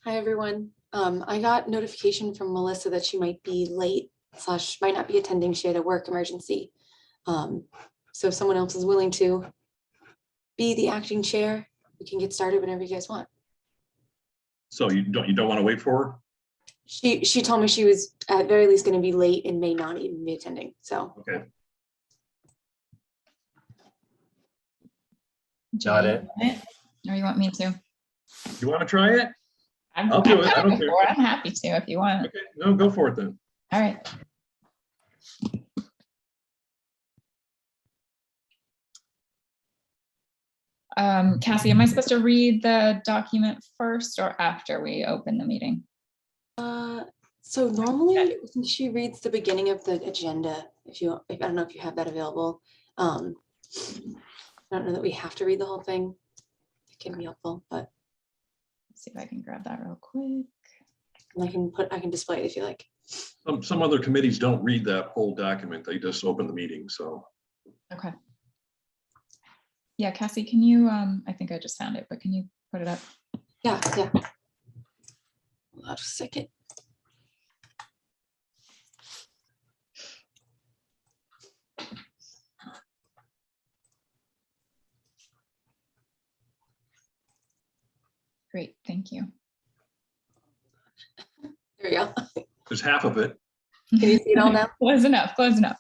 Hi, everyone. I got notification from Melissa that she might be late / might not be attending. She had a work emergency. So if someone else is willing to be the acting chair, we can get started whenever you guys want. So you don't want to wait for her? She told me she was at very least going to be late and may not even be attending. So Okay. Got it. Or you want me to? You want to try it? I'll do it. I don't care. I'm happy to if you want. Okay. No, go for it then. All right. Cassie, am I supposed to read the document first or after we open the meeting? So normally I think she reads the beginning of the agenda. I don't know if you have that available. I don't know that we have to read the whole thing. It can be helpful, but Let's see if I can grab that real quick. I can display it if you like. Some other committees don't read that whole document. They just open the meeting. So. Okay. Yeah, Cassie, can you, I think I just found it, but can you put it up? Yeah. Hold on just a second. Great, thank you. There you go. There's half of it. Can you see it all now? Close enough, close enough.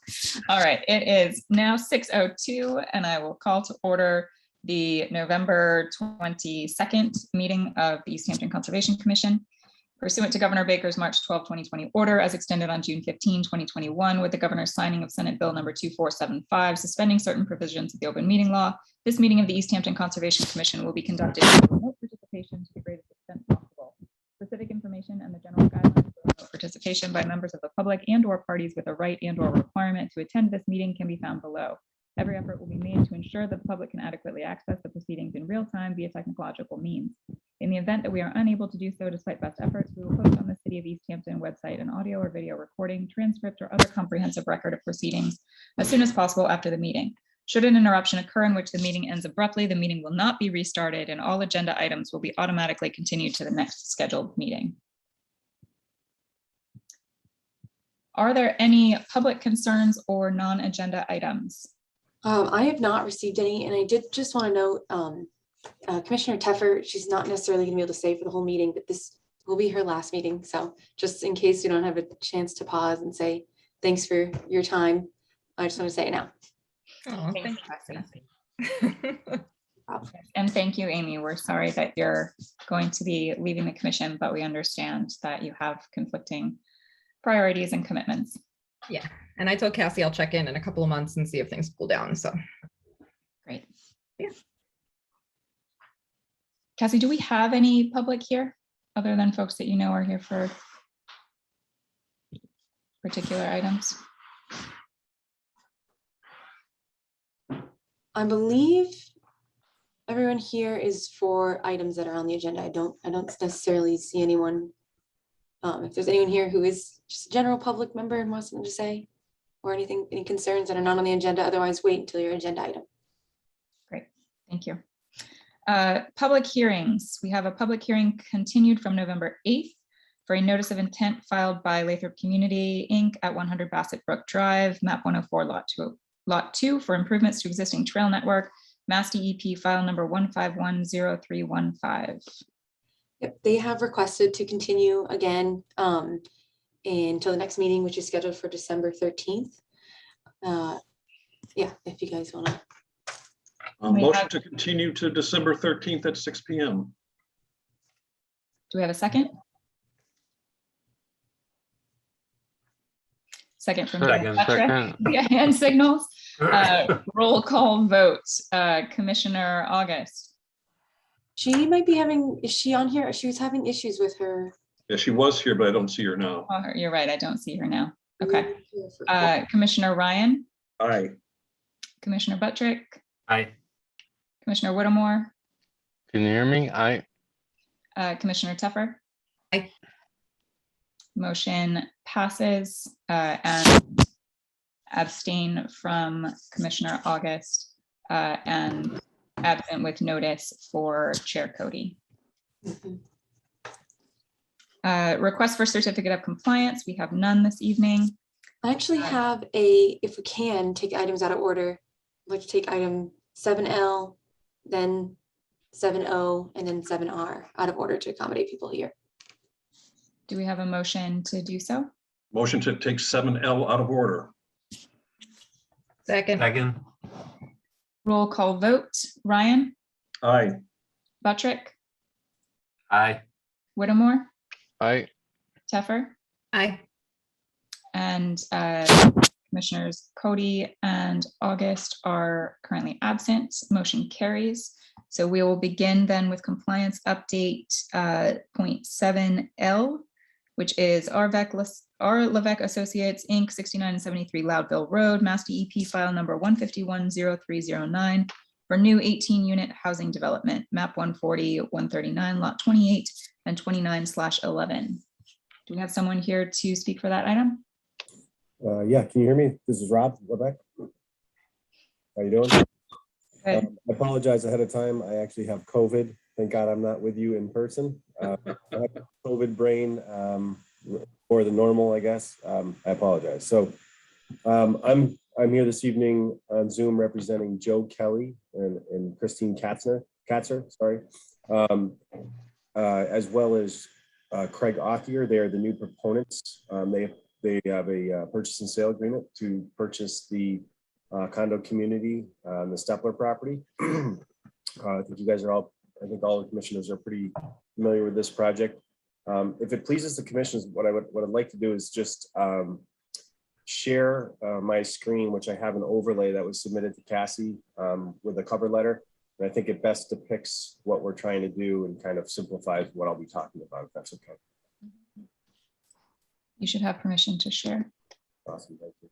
All right, it is now 6:02 and I will call to order the November 22nd meeting of the Easthampton Conservation Commission. Pursuant to Governor Baker's March 12, 2020 order as extended on June 15, 2021, with the governor's signing of Senate Bill number 2475, suspending certain provisions of the open meeting law, this meeting of the Easthampton Conservation Commission will be conducted with remote participation to the greatest extent possible. Specific information and the general guidelines for remote participation by members of the public and/or parties with a right and/or requirement to attend this meeting can be found below. Every effort will be made to ensure that the public can adequately access the proceedings in real time via technological means. In the event that we are unable to do so despite best efforts, we will post on the City of Easthampton website an audio or video recording, transcript, or other comprehensive record of proceedings as soon as possible after the meeting. Should an interruption occur in which the meeting ends abruptly, the meeting will not be restarted and all agenda items will be automatically continued to the next scheduled meeting. Are there any public concerns or non-agenda items? I have not received any, and I did just want to note Commissioner Teffer, she's not necessarily going to be able to stay for the whole meeting, but this will be her last meeting. So just in case you don't have a chance to pause and say thanks for your time, I just want to say it now. Oh, Thanks, thank Cassie. And thank you, Amy. We're sorry that you're going to be leaving the commission, but we understand that you have conflicting priorities and commitments. Yeah, and I told Cassie I'll check in a couple of months and see if things cool down. So Great. Yeah. Cassie, do we have any public here other than folks that you know are here for particular items? I believe everyone here is for items that are on the agenda. I don't necessarily see anyone. If there's anyone here who is just a general public member and wants something to say or any concerns that are not on the agenda, otherwise wait until your agenda item. Great, thank you. Public hearings. We have a public hearing continued from November 8th for a notice of intent filed by Lathrop Community Inc. at 100 Bassett Brook Drive, map 104, lot 2 for improvements to existing trail network, Mass DEP file number 1510315. Yep, they have requested to continue again until the next meeting, which is scheduled for December 13th. Yeah, if you guys want to. Motion to continue to December 13th at 6 p.m. Do we have a second? Second from Second. Yeah, hand signals. Roll call vote. Commissioner August. She might be having, is she on here? She was having issues with her. Yeah, she was here, but I don't see her now. Oh, you're right. I don't see her now. Okay. Commissioner Ryan. Aye. Commissioner Buttrick. Aye. Commissioner Whittemore. Can you hear me? Aye. Commissioner Teffer. Aye. Motion passes and abstain from Commissioner August and absent with notice for Chair Cody. Mhm. Request for certificate of compliance. We have none this evening. I actually have if we can, take items out of order. I'd like to take item 7L, then 7O, and then 7R out of order to accommodate people here. Do we have a motion to do so? Motion to take 7L out of order. Second, Second. Roll call vote. Ryan, Aye. Buttrick, Aye. Whittemore, I, Teffer, aye. and Commissioners Cody and August are currently absent. Motion carries. So we will begin then with compliance update point 7L, which is R. Levesque Associates, Inc., 69 and 73 Loudville Road, Mass DEP file number 1510309 for new 18-unit housing development, map 140, 139, lot 28 and 29/11. Do we have someone here to speak for that item? Yeah, can you hear me? This is Rob Lebeck. How you doing? Good. I apologize ahead of time. I actually have COVID. Thank God I'm not with you in person. I have COVID brain, more than normal, I guess. I apologize. So I'm here this evening on Zoom representing Joe Kelly and Christine Katzer, sorry, as well as Craig Othier. They are the new proponents. They have a purchase and sale agreement to purchase the condo community on the Stepler property. I think you guys are all, I think all the commissioners are pretty familiar with this project. If it pleases the commissioners, what I'd like to do is just share my screen, which I have an overlay that was submitted to Cassie with a cover letter. And I think it best depicts what we're trying to do and kind of simplifies what I'll be talking about, if that's okay. You should have permission to share. Awesome, thank you.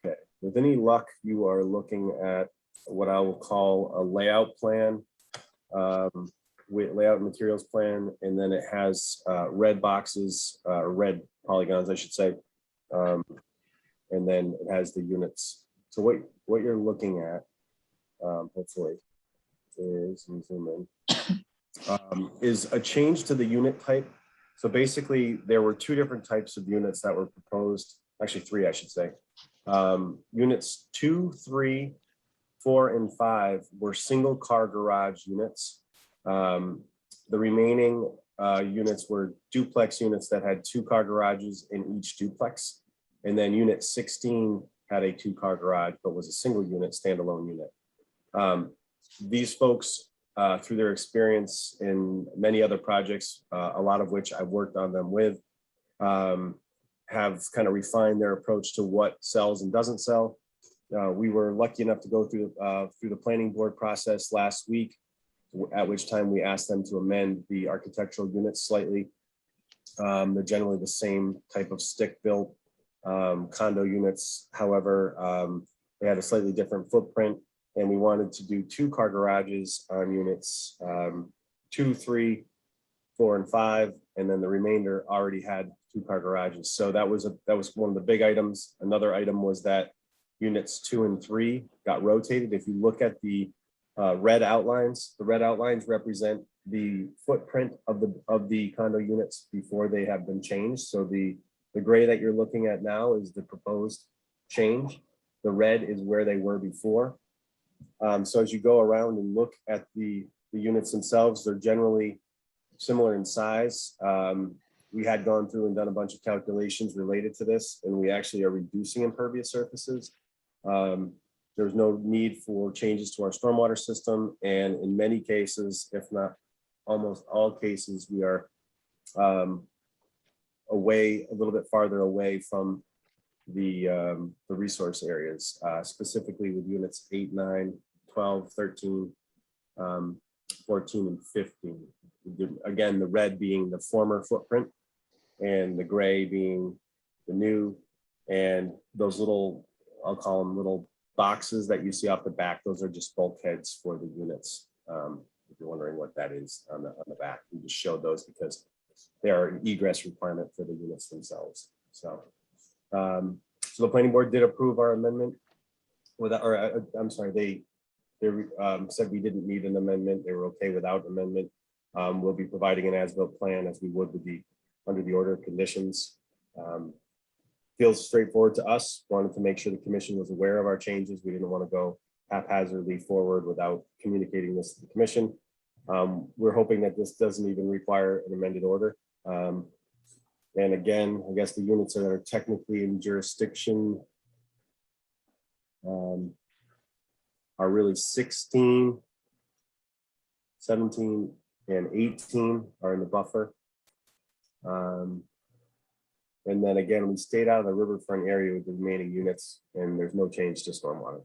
Okay, with any luck, you are looking at what I will call a layout plan, with layout materials plan, and then it has red boxes, red polygons, I should say, and then it has the units. So what you're looking at, hopefully, is, let me zoom in, is a change to the unit type. So basically, there were two different types of units that were proposed, actually three, I should say. Units 2, 3, 4, and 5 were single car garage units. The remaining units were duplex units that had 2-car garages in each duplex. And then unit 16 had a 2-car garage, but was a single unit, standalone unit. These folks, through their experience in many other projects, a lot of which I've worked on them with, have kind of refined their approach to what sells and doesn't sell. We were lucky enough to go through the planning board process last week, at which time we asked them to amend the architectural units slightly. They're generally the same type of stick-built condo units. However, they had a slightly different footprint, and we wanted to do 2-car garages on units 2, 3, 4, and 5, and then the remainder already had 2-car garages. So that was one of the big items. Another item was that units 2 and 3 got rotated. If you look at the red outlines, the red outlines represent the footprint of the condo units before they have been changed. So the gray that you're looking at now is the proposed change. The red is where they were before. So as you go around and look at the units themselves, they're generally similar in size. We had gone through and done a bunch of calculations related to this, and we actually are reducing impervious surfaces. There's no need for changes to our stormwater system. And in many cases, if not almost all cases, we are a little bit farther away from the resource areas, specifically with units 8, 9, 12, 13, 14, and 15. Again, the red being the former footprint and the gray being the new, and those little, I'll call them little boxes that you see off the back, those are just bulkheads for the units. If you're wondering what that is on the back, we just showed those because they are an egress requirement for the units themselves. So the planning board did approve our amendment I'm sorry, they said we didn't need an amendment. They were okay without amendment. We'll be providing an as-built plan as we would with under the order of conditions. Feels straightforward to us. Wanted to make sure the commission was aware of our changes. We didn't want to go haphazardly forward without communicating this to the commission. We're hoping that this doesn't even require an amended order. And again, I guess the units that are technically in jurisdiction are really 16, 17, and 18 are in the buffer. And then again, we stayed out of the riverfront area with the remaining units, and there's no change to stormwater.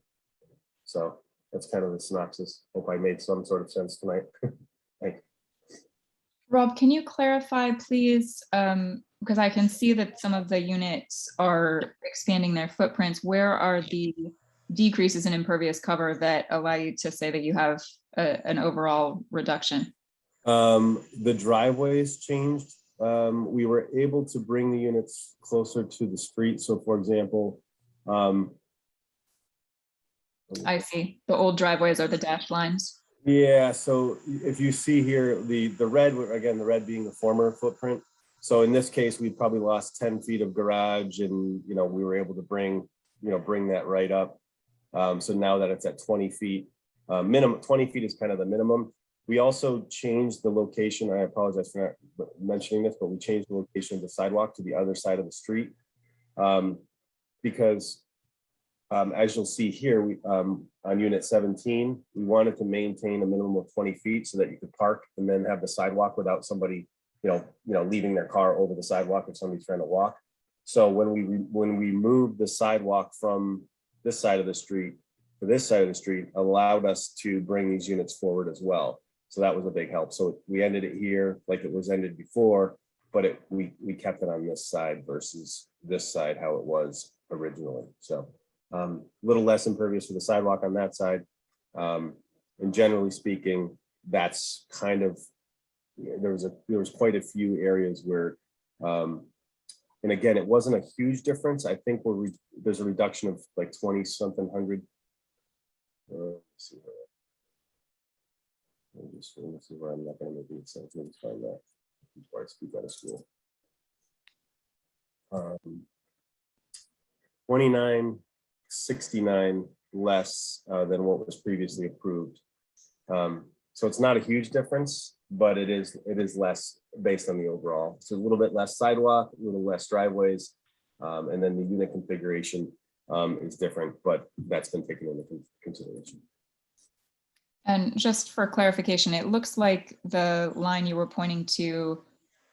So that's kind of the synopsis. Hope I made some sort of sense tonight. Thank you. Rob, can you clarify, please? Because I can see that some of the units are expanding their footprints. Where are the decreases in impervious cover that allow you to say that you have an overall reduction? The driveways changed. We were able to bring the units closer to the street. So for example, I see. The old driveways are the dashed lines. yeah, so if you see here, the red, again, the red being the former footprint. So in this case, we probably lost 10 feet of garage, and we were able to bring that right up. So now that it's at 20 feet, minimum 20 feet is kind of the minimum. We also changed the location. I apologize for not mentioning this, but we changed the location of the sidewalk to the other side of the street. Because as you'll see here, on unit 17, we wanted to maintain a minimum of 20 feet so that you could park and then have the sidewalk without somebody, leaving their car over the sidewalk if somebody's trying to walk. So when we moved the sidewalk from this side of the street to this side of the street, allowed us to bring these units forward as well. So that was a big help. So we ended it here like it was ended before, but we kept it on this side versus this side how it was originally. So a little less impervious for the sidewalk on that side. And generally speaking, that's kind of, there was quite a few areas where, and again, it wasn't a huge difference. I think there's a reduction of like 20 something hundred. Let's see where I'm not going to make any sense. Let me find that before I speak out of school. 2969 less than what was previously approved. So it's not a huge difference, but it is less based on the overall. So a little bit less sidewalk, a little less driveways, and then the unit configuration is different, but that's been taken into consideration. And just for clarification, it looks like the line you were pointing to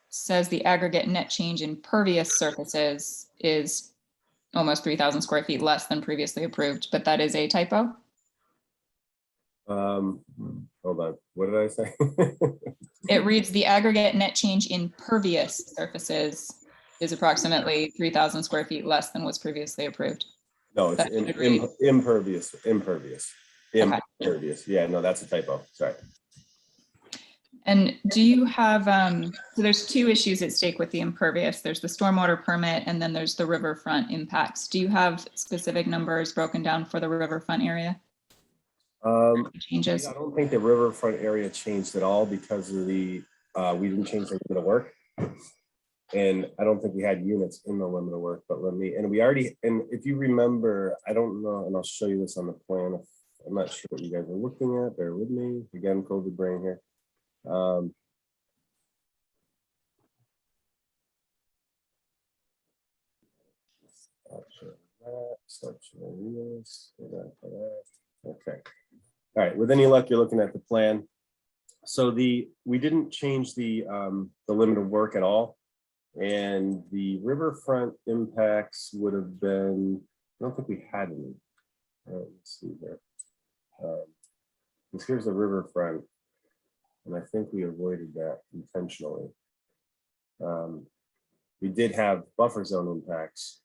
says the aggregate net change in pervious surfaces is almost 3,000 square feet less than previously approved, but that is a typo? Hold on, what did I say? It reads the aggregate net change in pervious surfaces is approximately 3,000 square feet less than was previously approved. No, it's impervious. Okay. Impervious. Yeah, no, that's a typo. Sorry. And do you have, so there's two issues at stake with the impervious. There's the stormwater permit, and then there's the riverfront impacts. Do you have specific numbers broken down for the riverfront area? Changes? I don't think the riverfront area changed at all because of the, we didn't change the limit of work. And I don't think we had units in the limit of work, but and if you remember, I don't know, and I'll show you this on the plan. I'm not sure what you guys are looking at. Bear with me. Again, COVID brain here. Okay. All right. With any luck, you're looking at the plan. So we didn't change the limit of work at all. And the riverfront impacts would have been, I don't think we had any. Let's see here. Here's the riverfront. And I think we avoided that intentionally. We did have buffer zone impacts,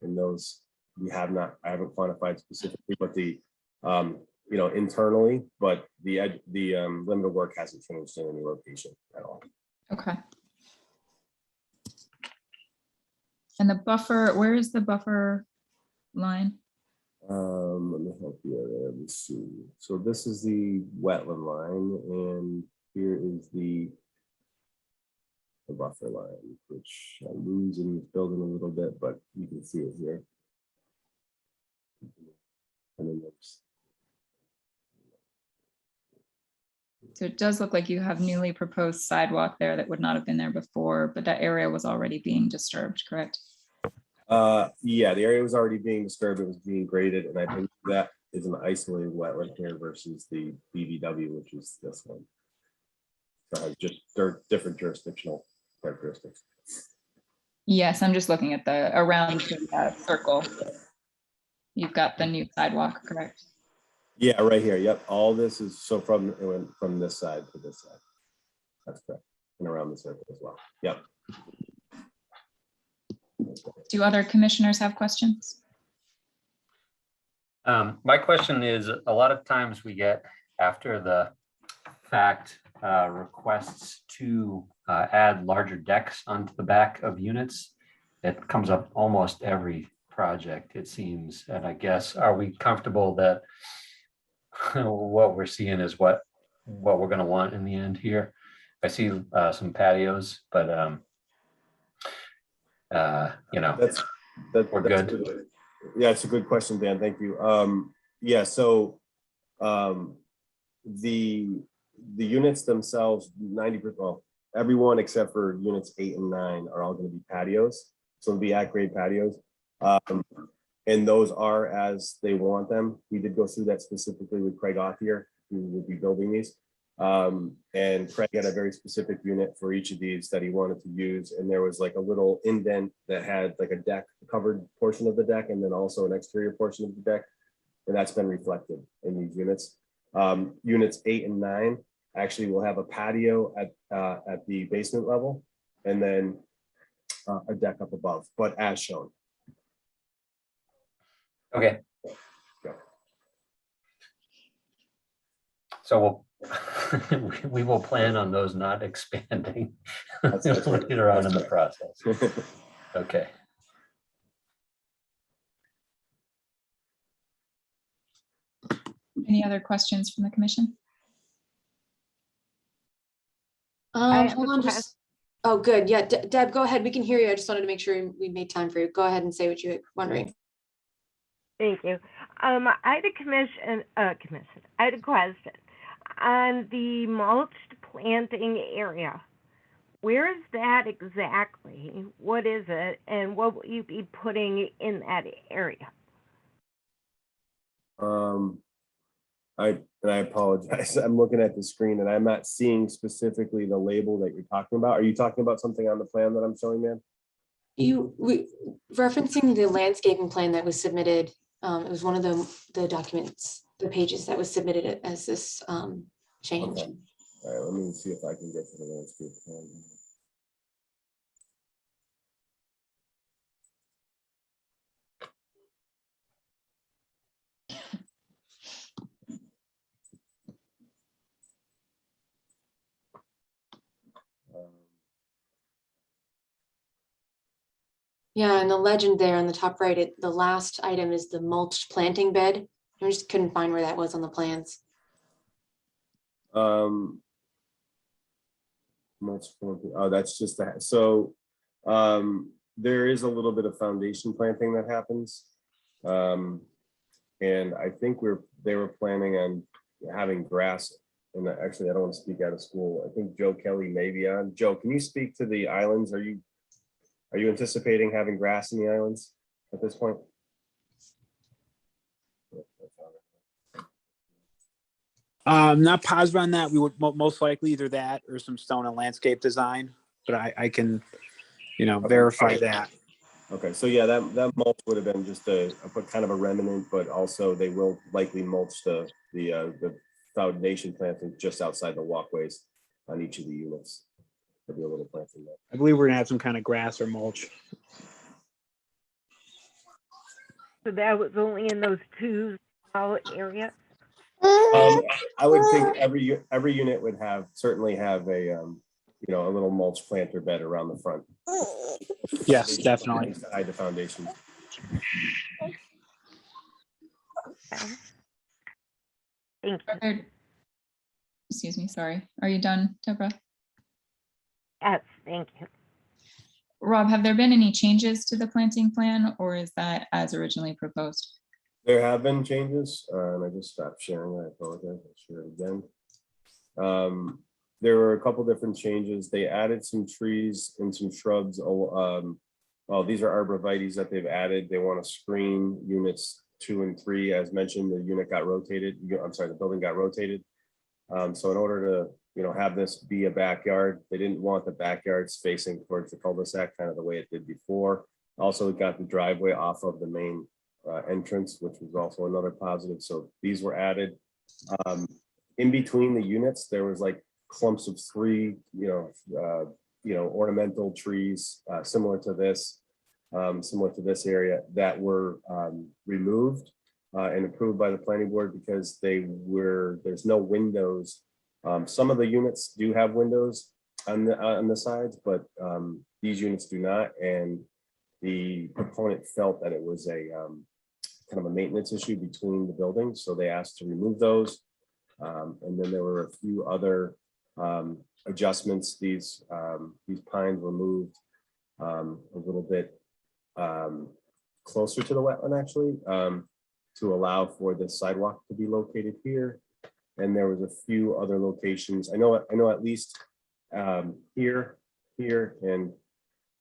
and those I haven't quantified specifically, but the internally, but the limit of work hasn't changed in any location at all. Okay. And the buffer, where is the buffer line? Let me help you. Let's see. So this is the wetland line, and here is the buffer line, which I'm losing this building a little bit, but you can see it here. And then there's, So it does look like you have newly proposed sidewalk there that would not have been there before, but that area was already being disturbed, correct? yeah, the area was already being disturbed. It was being graded, and I think that is an isolated wetland here versus the BVW, which is this one. So it has just different jurisdictional characteristics. Yes, I'm just looking at the around the circle. You've got the new sidewalk, correct? Yeah, right here. Yep. All this is so from it went from this side to this side. That's correct. And around the circle as well. Yep. Do other commissioners have questions? My question is, a lot of times we get after the fact requests to add larger decks onto the back of units. It comes up almost every project, it seems. And I guess, are we comfortable that what we're seeing is what we're going to want in the end here? I see some patios, but you know, we're good. Yeah, it's a good question, Dan. Thank you. Yeah, so the units themselves, 90%, well, everyone except for units 8 and 9 are all going to be patios. So it'll be at-grade patios. And those are as they want them. We did go through that specifically with Craig Othier, who will be building these. And Craig had a very specific unit for each of these that he wanted to use. And there was like a little indent that had like a deck, covered portion of the deck, and then also an exterior portion of the deck. And that's been reflected in these units. Units 8 and 9 actually will have a patio at the basement level, and then a deck up above, but as shown. Okay. So we will plan on those not expanding later on in the process. Okay. Any other questions from the commission? Hold on, just, oh, good, yeah, Deb, go ahead, we can hear you. I just wanted to make sure we made time for you. Go ahead and say what you were wondering. Thank you. I had I had a question on the mulched planting area. Where is that exactly? What is it, and what will you be putting in that area? I apologize. I'm looking at the screen and I'm not seeing specifically the label that you're talking about. Are you talking about something on the plan that I'm showing, man? Referencing the landscaping plan that was submitted, it was one of the documents, the pages that was submitted as this change. Okay. All right, let me see if I can get to the landscape plan. Yeah, and the legend there on the top right, the last item is the mulch planting bed. I just couldn't find where that was on the plans. Oh, that's just that. So there is a little bit of foundation planting that happens. And I think they were planning on having grass. And actually, I don't want to speak out of school. I think Joe Kelly may be on. Joe, can you speak to the islands? Are you anticipating having grass in the islands at this point? Not positive on that. We would most likely either that or some stone and landscape design, but I can, verify that. Okay, so yeah, that mulch would have been just a kind of a remnant, but also they will likely mulch the foundation planting just outside the walkways on each of the units. There'll be a little planting there. I believe we're gonna have some kind of grass or mulch. So that was only in those two small areas? I would think every unit would certainly have a a little mulch planter bed around the front. Yes, definitely. To hide the foundation. Okay. Thank you. excuse me, sorry. Are you done, Deborah? Yes, thank you. Rob, have there been any changes to the planting plan, or is that as originally proposed? There have been changes, and I just stopped sharing. I apologize. I'll share it again. There were a couple different changes. They added some trees and some shrubs. Well, these are arborvitaes that they've added. They want to screen units 2 and 3. As mentioned, the unit got rotated. I'm sorry, the building got rotated. So in order to, have this be a backyard, they didn't want the backyards facing towards the cul-de-sac, kind of the way it did before. Also, it got the driveway off of the main entrance, which was also another positive. So these were added. In between the units, there was like clumps of 3, ornamental trees similar to this area that were removed and approved by the planning board because there's no windows. Some of the units do have windows on the sides, but these units do not. And the proponent felt that it was a kind of a maintenance issue between the buildings, so they asked to remove those. And then there were a few other adjustments. These pines were moved a little bit closer to the wetland, actually, to allow for the sidewalk to be located here. And there was a few other locations. I know at least here, and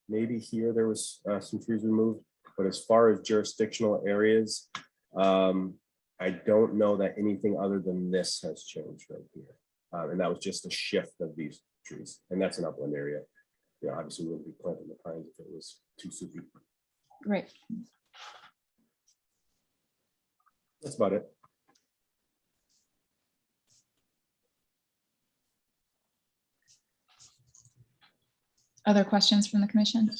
maybe here there was some trees removed. But as far as jurisdictional areas, I don't know that anything other than this has changed right here. And that was just a shift of these trees. And that's an upland area. Obviously we wouldn't be planting the pines if it was too soupy. Great. That's about it. Other questions from the commission?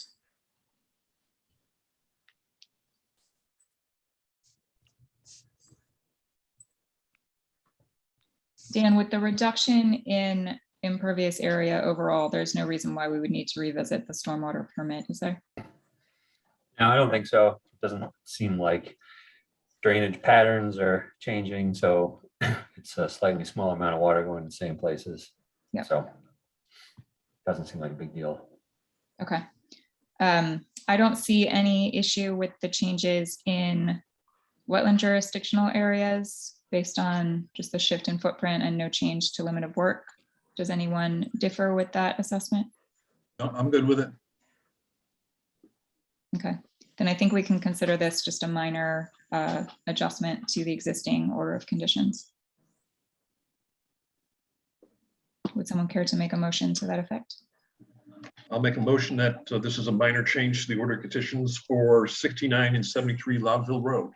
Dan, with the reduction in impervious area overall, there's no reason why we would need to revisit the stormwater permit, is there? No, I don't think so. It doesn't seem like drainage patterns are changing, so it's a slightly smaller amount of water going to the same places. Yeah. So doesn't seem like a big deal. Okay. I don't see any issue with the changes in wetland jurisdictional areas based on just the shift in footprint and no change to limit of work. Does anyone differ with that assessment? No, I'm good with it. Okay, then I think we can consider this just a minor adjustment to the existing order of conditions. Would someone care to make a motion to that effect? I'll make a motion that this is a minor change to the order of conditions for 69 and 73 Loudville Road.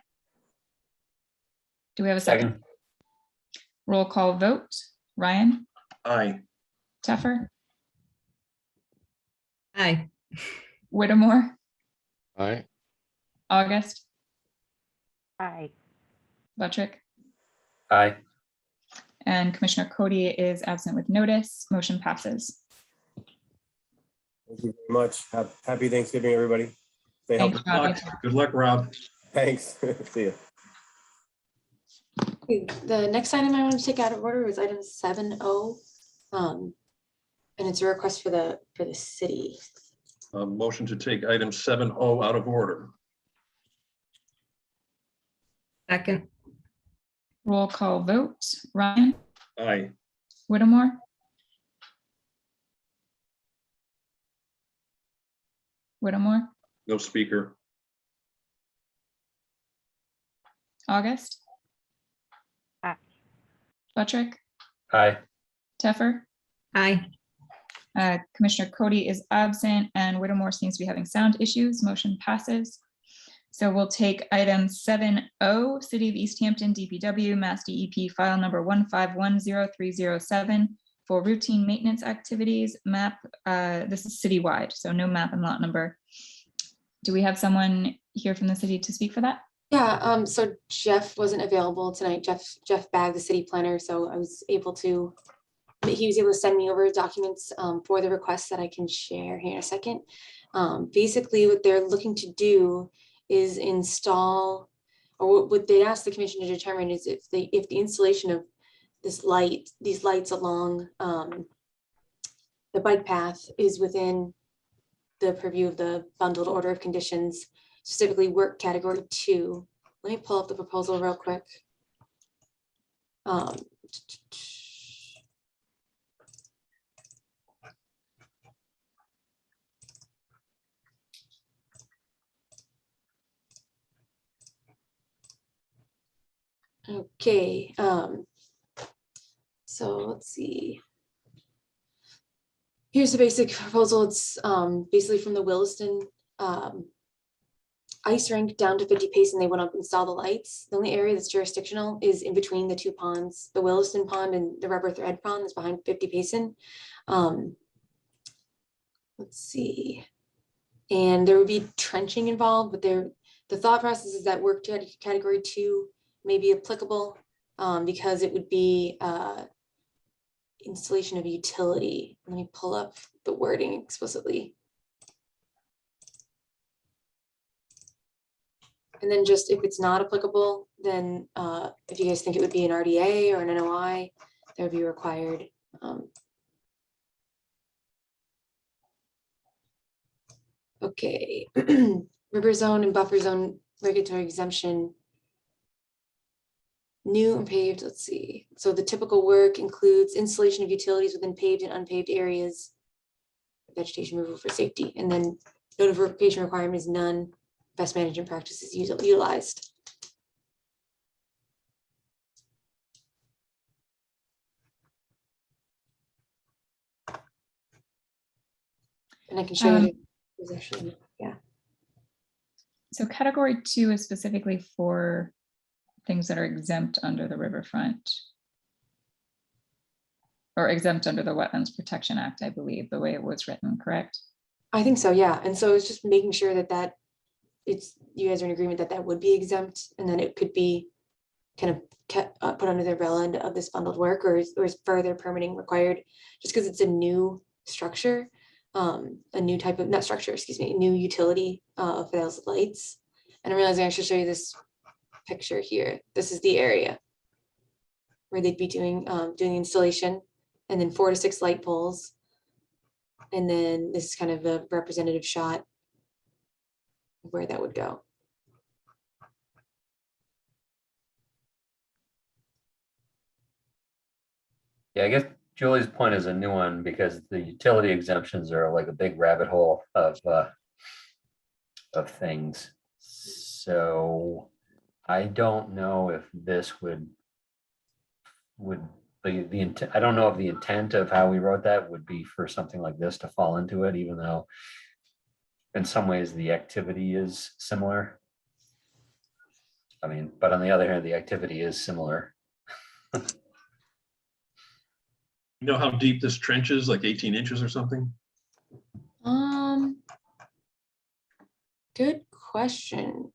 Do we have a second? Roll call vote. Ryan? Aye. Teffer? Aye. Whittemore? Aye. August? Aye. Buttrick? Aye. And Commissioner Cody is absent with notice. Motion passes. Thank you very much. Happy Thanksgiving, everybody. Stay healthy. Thanks, Rob. Good luck, Rob. Thanks. See you. Okay, the next item I want to take out of order was item 7O. And it's a request for the city. Motion to take item 7O out of order. Second. Roll call vote. Ryan? Aye. Whittemore? Whittemore? No speaker. August? Aye. Buttrick? Aye. Teffer? Aye. Commissioner Cody is absent and Whittemore seems to be having sound issues. Motion passes. So we'll take item 7O, City of Easthampton, DPW, Mass DEP file number 1510307 for routine maintenance activities. Map, this is citywide, so no map and lot number. Do we have someone here from the city to speak for that? Yeah, so Jeff wasn't available tonight. Jeff Bagg, the city planner, so he was able to send me over documents for the request that I can share here in a second. Basically, what they're looking to do is install, or what they asked the commission to determine is if the installation of these lights along the bike path is within the purview of the bundled order of conditions, specifically work category 2. Let me pull up the proposal real quick. Okay, so let's see. Here's the basic proposal. It's basically from the Williston ice rink down to 50 pace, and they want to install the lights. The only area that's jurisdictional is in between the two ponds, the Williston pond and the rubber thread pond that's behind 50 Payson. Let's see. And there would be trenching involved, but the thought process is that work category 2 may be applicable because it would be installation of utility. Let me pull up the wording explicitly. And then just if it's not applicable, then if you guys think it would be an RDA or an NOI, that would be required. Okay, river zone and buffer zone regulatory exemption. New and paved, let's see. So the typical work includes installation of utilities within paved and unpaved areas, vegetation removal for safety, and then notification requirement is none. Best management practices utilized. And I can show you there's actually, yeah. So category 2 is specifically for things that are exempt under the riverfront or exempt under the Wetlands Protection Act, I believe, the way it was written, correct? I think so, yeah. And so it's just making sure that you guys are in agreement that that would be exempt, and then it could be kind of put under the umbrella of this bundled work, or is further permitting required, just because it's a new structure, a new type of, not structure, excuse me, new utility for those lights. And I'm realizing I should show you this picture here. This is the area where they'd be doing the installation, and then 4 to 6 light poles. And then this is kind of a representative shot of where that would go. Yeah, I guess Julie's point is a new one because the utility exemptions are like a big rabbit hole of things. So I don't know if this would be the intent. I don't know if the intent of how we wrote that would be for something like this to fall into it, even though in some ways the activity is similar. I mean, but on the other hand, the activity is similar. You know how deep this trench is, like 18 inches or something? Good question.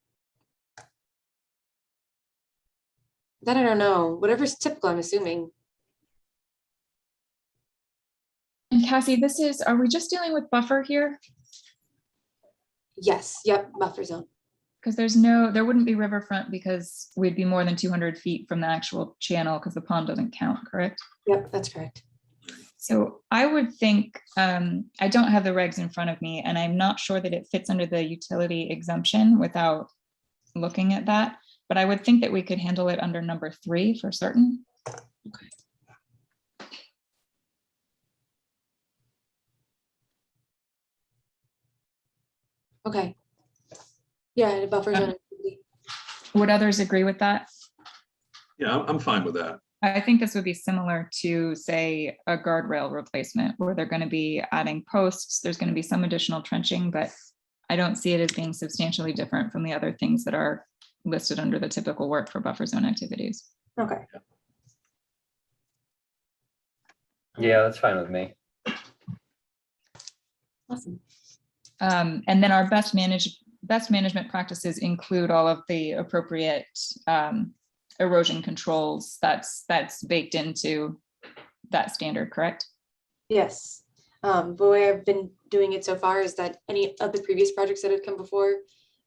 That I don't know. Whatever's typical, I'm assuming. And Cassie, are we just dealing with buffer here? Yes, yep, buffer zone. Because there wouldn't be riverfront because we'd be more than 200 feet from the actual channel because the pond doesn't count, correct? Yep, that's correct. So I would think, I don't have the regs in front of me, and I'm not sure that it fits under the utility exemption without looking at that, but I would think that we could handle it under number 3 for certain. Okay. Okay. Yeah, the buffer zone. Would others agree with that? Yeah, I'm fine with that. I think this would be similar to, say, a guardrail replacement where they're going to be adding posts. There's going to be some additional trenching, but I don't see it as being substantially different from the other things that are listed under the typical work for buffer zone activities. Okay. Yeah, that's fine with me. Awesome. And then our best management practices include all of the appropriate erosion controls that's baked into that standard, correct? Yes. The way I've been doing it so far is that any of the previous projects that have come before,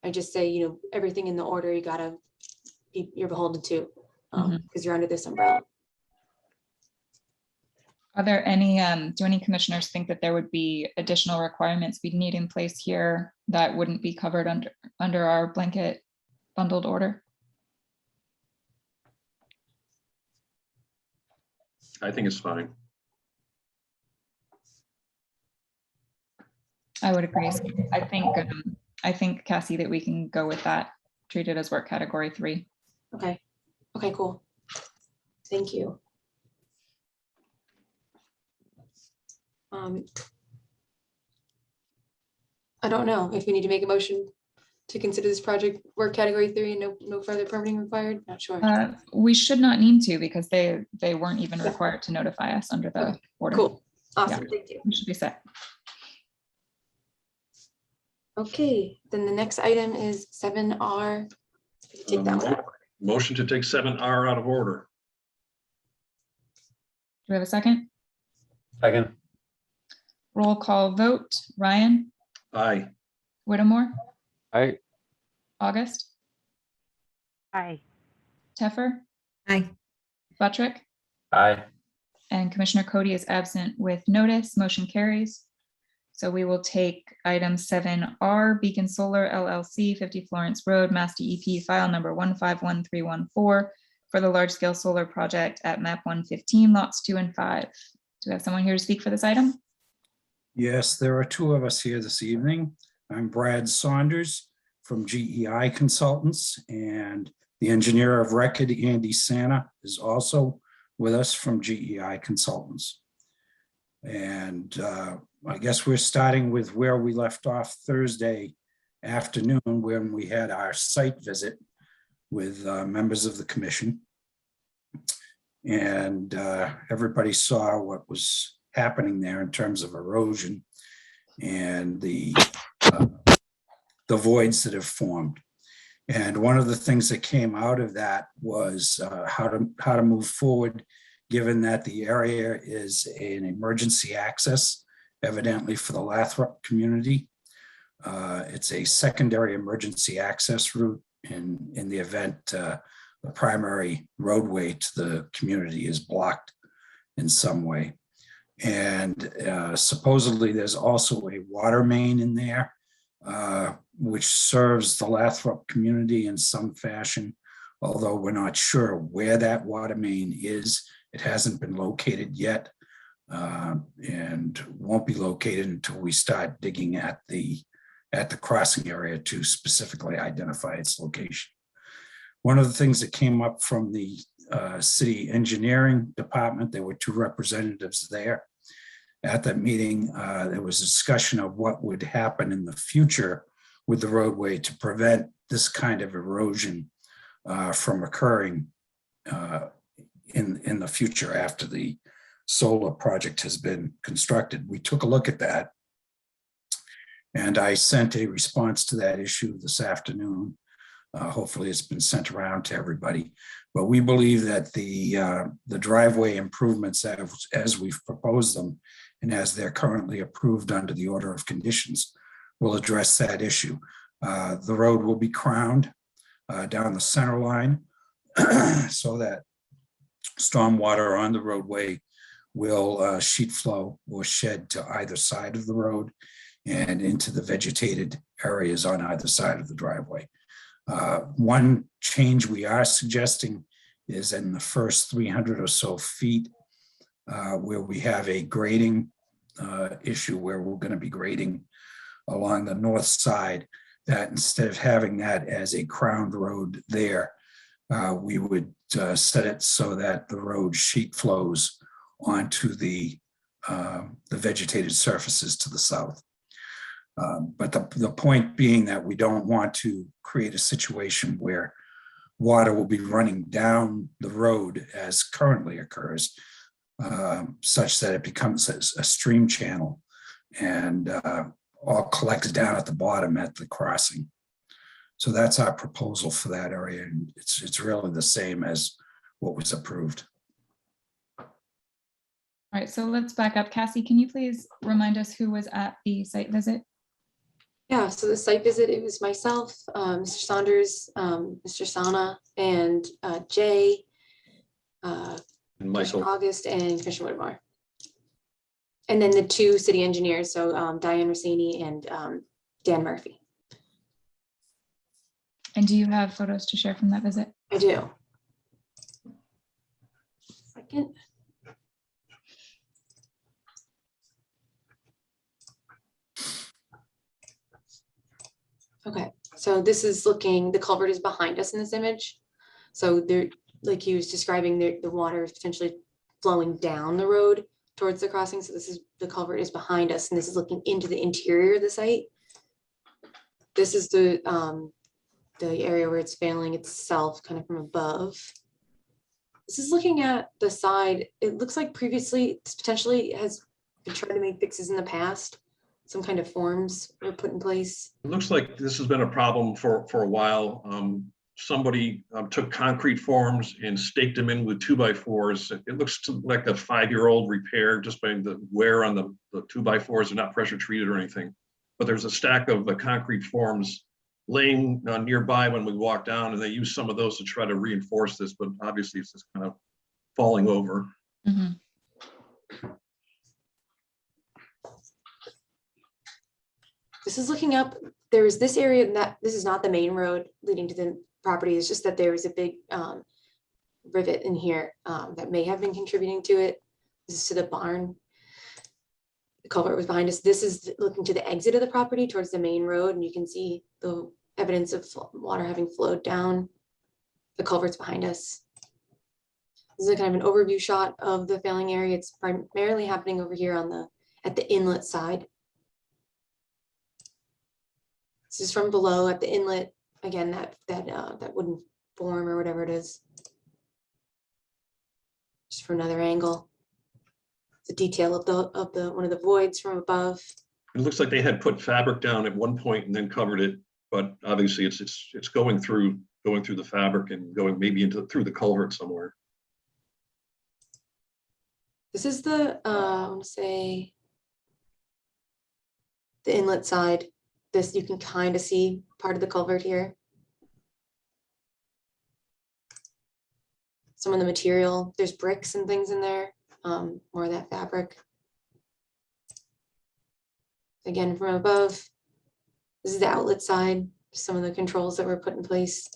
I just say, everything in the order you're beholden to, because you're under this umbrella. Are there any, do any commissioners think that there would be additional requirements we'd need in place here that wouldn't be covered under our blanket bundled order? I think it's fine. I would agree. So I think Cassie, that we can go with that, treat it as work category 3. Okay, okay, cool. Thank you. I don't know if we need to make a motion to consider this project work category 3 and no further permitting required. Not sure. We should not need to because they weren't even required to notify us under the order. Cool, awesome, thank you. We should be set. Okay, then the next item is 7R. Take that one out of order. Motion to take 7R out of order. Do we have a second? Second. Roll call vote. Ryan, Aye. Whittemore, I, August, Aye. Teffer, Aye. Buttrick, Aye. and Commissioner Cody is absent with notice. Motion carries. So we will take item 7R, Beacon Solar LLC, 50 Florence Road, Mass DEP file number 151314 for the large-scale solar project at map 115, lots 2 and 5. Do we have someone here to speak for this item? Yes, there are 2 of us here this evening. I'm Brad Saunders from GEI Consultants, and the engineer of record, Andy Santa, is also with us from GEI Consultants. And I guess we're starting with where we left off Thursday afternoon when we had our site visit with members of the commission. And everybody saw what was happening there in terms of erosion and the voids that have formed. And one of the things that came out of that was how to move forward, given that the area is an emergency access, evidently for the Lathrop community. It's a secondary emergency access route in the event the primary roadway to the community is blocked in some way. And supposedly there's also a water main in there, which serves the Lathrop community in some fashion, although we're not sure where that water main is. It hasn't been located yet, and won't be located until we start digging at the crossing area to specifically identify its location. One of the things that came up from the city engineering department, there were 2 representatives there. At that meeting, there was a discussion of what would happen in the future with the roadway to prevent this kind of erosion from occurring in the future after the solar project has been constructed. We took a look at that, and I sent a response to that issue this afternoon. Hopefully it's been sent around to everybody, but we believe that the driveway improvements as we've proposed them and as they're currently approved under the order of conditions will address that issue. The road will be crowned down the center line so that stormwater on the roadway will sheet flow or shed to either side of the road and into the vegetated areas on either side of the driveway. One change we are suggesting is in the first 300 or so feet where we have a grading issue where we're going to be grading along the north side, that instead of having that as a crowned road there, we would set it so that the road sheet flows onto the vegetated surfaces to the south. But the point being that we don't want to create a situation where water will be running down the road as currently occurs, such that it becomes a stream channel and all collects down at the bottom at the crossing. So that's our proposal for that area, and it's really the same as what was approved. All right, so let's back up. Cassie, can you please remind us who was at the site visit? Yeah, so the site visit, it was myself, Mr. Saunders, Mr. Sana, and Jay, And Michael. August, and Commissioner Whittemore. And then the two city engineers, so Diane Rossini and Dan Murphy. And do you have photos to share from that visit? I do. Second. Okay, so this is looking, the culvert is behind us in this image. So there, like he was describing, the water is potentially flowing down the road towards the crossing. So this is, the culvert is behind us, and this is looking into the interior of the site. This is the area where it's failing itself kind of from above. This is looking at the side. It looks like previously this potentially has been trying to make fixes in the past. Some kind of forms were put in place. It looks like this has been a problem for a while. Somebody took concrete forms and staked them in with 2x4s. It looks like a 5-year-old repair just by the wear on the 2x4s are not pressure treated or anything. But there's a stack of the concrete forms laying nearby when we walk down, and they use some of those to try to reinforce this, but obviously it's just kind of falling over. Mhm. This is looking up, there is this area, and that this is not the main road leading to the property. It's just that there was a big rivet in here that may have been contributing to it. This is to the barn. The culvert was behind us. This is looking to the exit of the property towards the main road, and you can see the evidence of water having flowed down. The culvert's behind us. This is a kind of an overview shot of the failing area. It's primarily happening over here on at the inlet side. This is from below at the inlet. Again, that wooden form or whatever it is. Just from another angle. The detail of the one of the voids from above. It looks like they had put fabric down at one point and then covered it, but obviously it's going through the fabric and going maybe through the culvert somewhere. This is the I want to say the inlet side. This, you can kind of see part of the culvert here. Some of the material, there's bricks and things in there, more of that fabric. Again, from above, this is the outlet side, some of the controls that were put in place.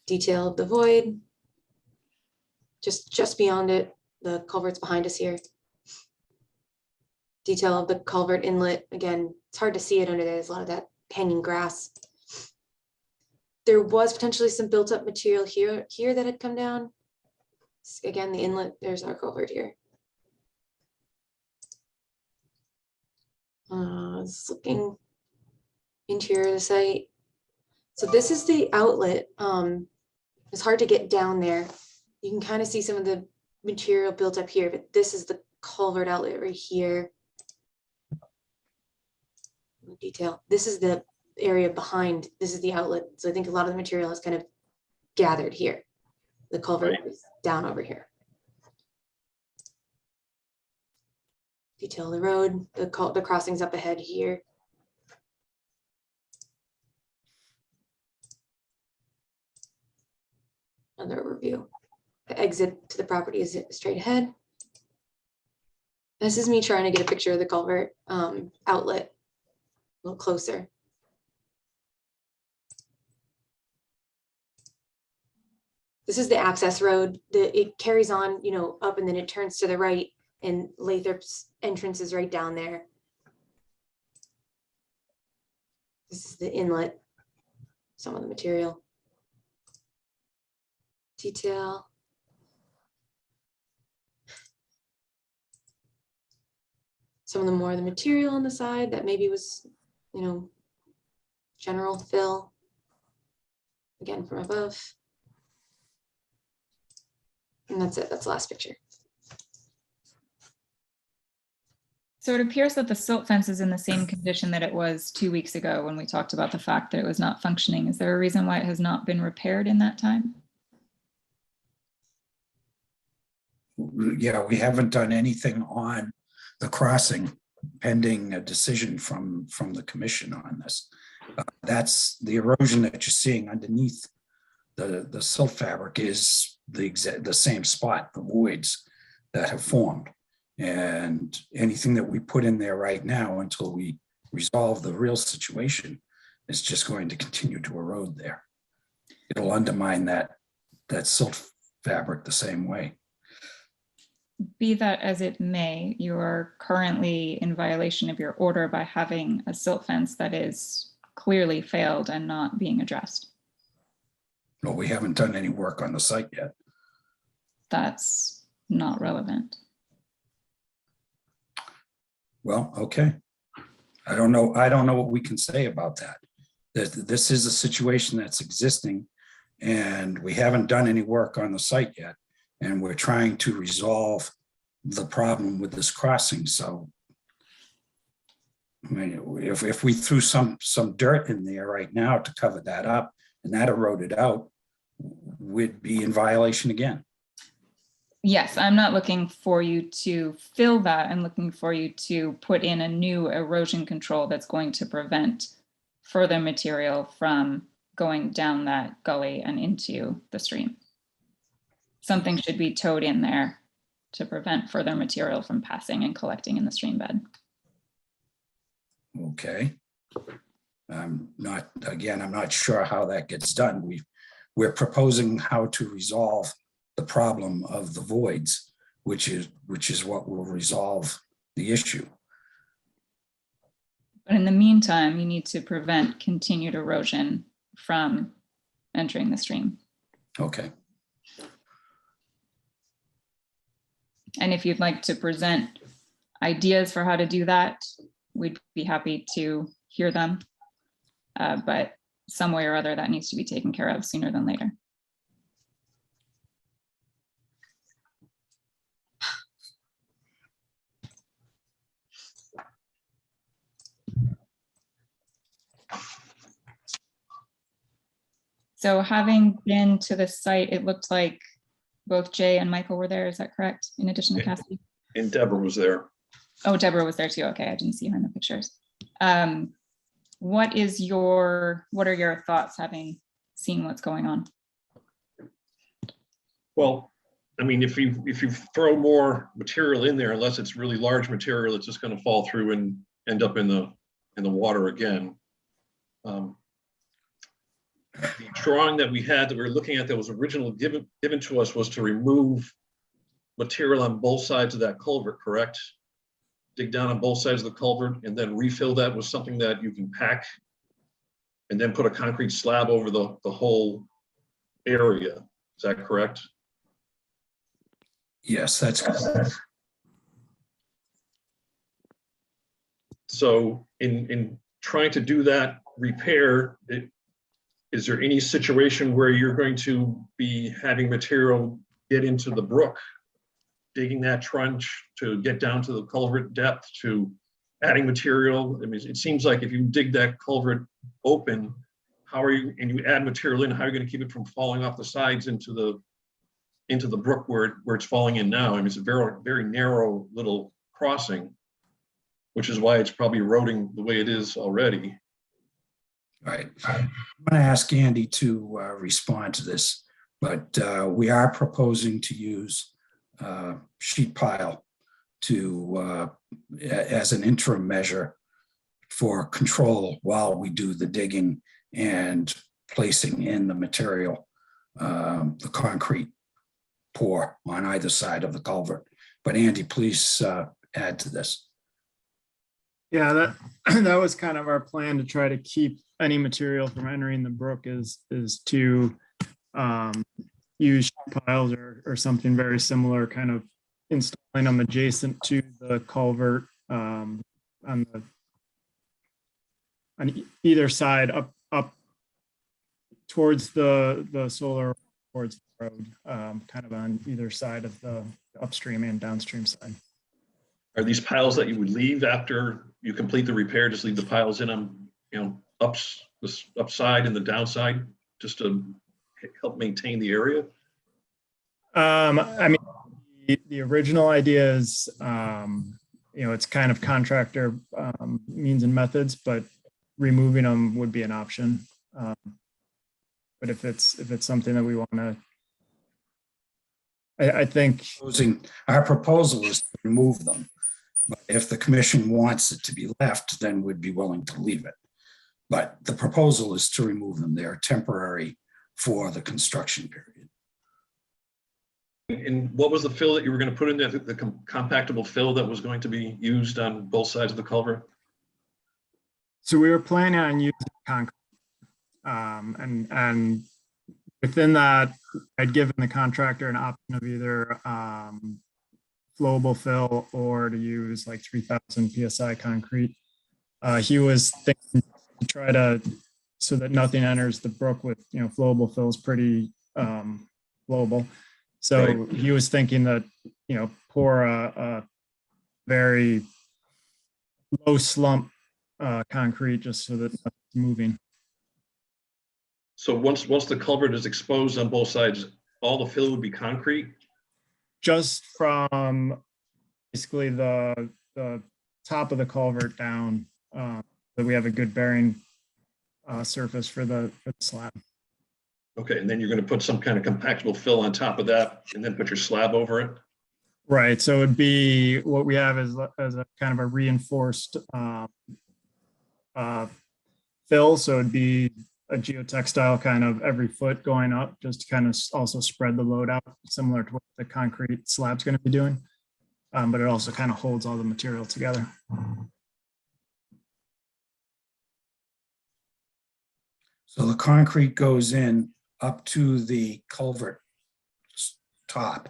Detail of the void. Just beyond it, the culvert's behind us here. Detail of the culvert inlet. Again, it's hard to see it under there. There's a lot of that hanging grass. There was potentially some built up material here that had come down. Again, the inlet, there's our culvert here. It's looking interior of the site. So this is the outlet. It's hard to get down there. You can kind of see some of the material built up here, but this is the culvert outlet right here. Detail. This is the area behind. This is the outlet. So I think a lot of the material is kind of gathered here. The culvert is down over here. Detail of the road. The crossings up ahead here. Another overview. The exit to the property is straight ahead. This is me trying to get a picture of the culvert outlet a little closer. This is the access road. It carries on, up, and then it turns to the right, and Lathrop's entrance is right down there. This is the inlet. Some of the material. Detail. Some of the more of the material on the side that maybe was, general fill. Again, from above. And that's it. That's the last picture. So it appears that the silt fence is in the same condition that it was 2 weeks ago when we talked about the fact that it was not functioning. Is there a reason why it has not been repaired in that time? Yeah, we haven't done anything on the crossing pending a decision from the commission on this. That's the erosion that you're seeing underneath the silt fabric is the same spot, the voids that have formed. And anything that we put in there right now until we resolve the real situation is just going to continue to erode there. It'll undermine that silt fabric the same way. Be that as it may, you are currently in violation of your order by having a silt fence that is clearly failed and not being addressed. Well, we haven't done any work on the site yet. That's not relevant. Well, okay. I don't know what we can say about that. This is a situation that's existing and we haven't done any work on the site yet. And we're trying to resolve the problem with this crossing. So, I mean, if we threw some dirt in there right now to cover that up and that eroded out, we'd be in violation again. Yes, I'm not looking for you to fill that. I'm looking for you to put in a new erosion control that's going to prevent further material from going down that gully and into the stream. Something should be towed in there to prevent further material from passing and collecting in the stream bed. Okay. I'm not sure how that gets done. We're proposing how to resolve the problem of the voids, which is what will resolve the issue. But in the meantime, you need to prevent continued erosion from entering the stream. Okay. And if you'd like to present ideas for how to do that, we'd be happy to hear them. But some way or other, that needs to be taken care of sooner than later. So having been to the site, it looked like both Jay and Michael were there. Is that correct? In addition to Cassie? And Deborah was there. Oh, Deborah was there too. Okay, I didn't see her in the pictures. What are your thoughts having seen what's going on? Well, I mean, if you throw more material in there, unless it's really large material, it's just going to fall through and end up in the water again. The drawing that we had that we were looking at that was originally given to us was to remove material on both sides of that culvert, correct? Dig down on both sides of the culvert and then refill that with something that you can pack and then put a concrete slab over the whole area. Is that correct? Yes, that's correct. So in trying to do that repair, is there any situation where you're going to be having material get into the brook, digging that trench to get down to the culvert depth, to adding material? I mean, it seems like if you dig that culvert open, and you add material in, how are you going to keep it from falling off the sides into the brook where it's falling in now? I mean, it's a very, very narrow little crossing, which is why it's probably eroding the way it is already. Right. I'm going to ask Andy to respond to this, but we are proposing to use sheet pile as an interim measure for control while we do the digging and placing in the material, the concrete pour on either side of the culvert. But Andy, please add to this. Yeah, that was kind of our plan, to try to keep any material from entering the brook is to use sheet piles or something very similar, kind of installing them adjacent to the culvert on either side up towards the solar, towards the road, kind of on either side of the upstream and downstream side. Are these piles that you would leave after you complete the repair? Just leave the piles in them, the upside and the downside, just to help maintain the area? I mean, the original idea is, it's kind of contractor means and methods, but removing them would be an option. But if it's something that we want to, I think, Our proposal is to remove them. But if the commission wants it to be left, then we'd be willing to leave it. But the proposal is to remove them. They are temporary for the construction period. And what was the fill that you were going to put in there, the compactable fill that was going to be used on both sides of the culvert? so we were planning on using concrete. And within that, I'd given the contractor an option of either flowable fill or to use like 3,000 PSI concrete. He was thinking to try to, so that nothing enters the brook with, flowable fill is pretty flowable. So Right. he was thinking that, pour a very low slump concrete just so that nothing's moving. So once the culvert is exposed on both sides, all the fill would be concrete? Just from basically the top of the culvert down, that we have a good bearing surface for the slab. Okay, and then you're going to put some kind of compactable fill on top of that and then put your slab over it? Right, so it'd be, what we have is as a kind of a reinforced fill, so it'd be a geotextile kind of every foot going up, just to kind of also spread the load out, similar to what the concrete slab's going to be doing. But it also kind of holds all the material together. So the concrete goes in up to the culvert top.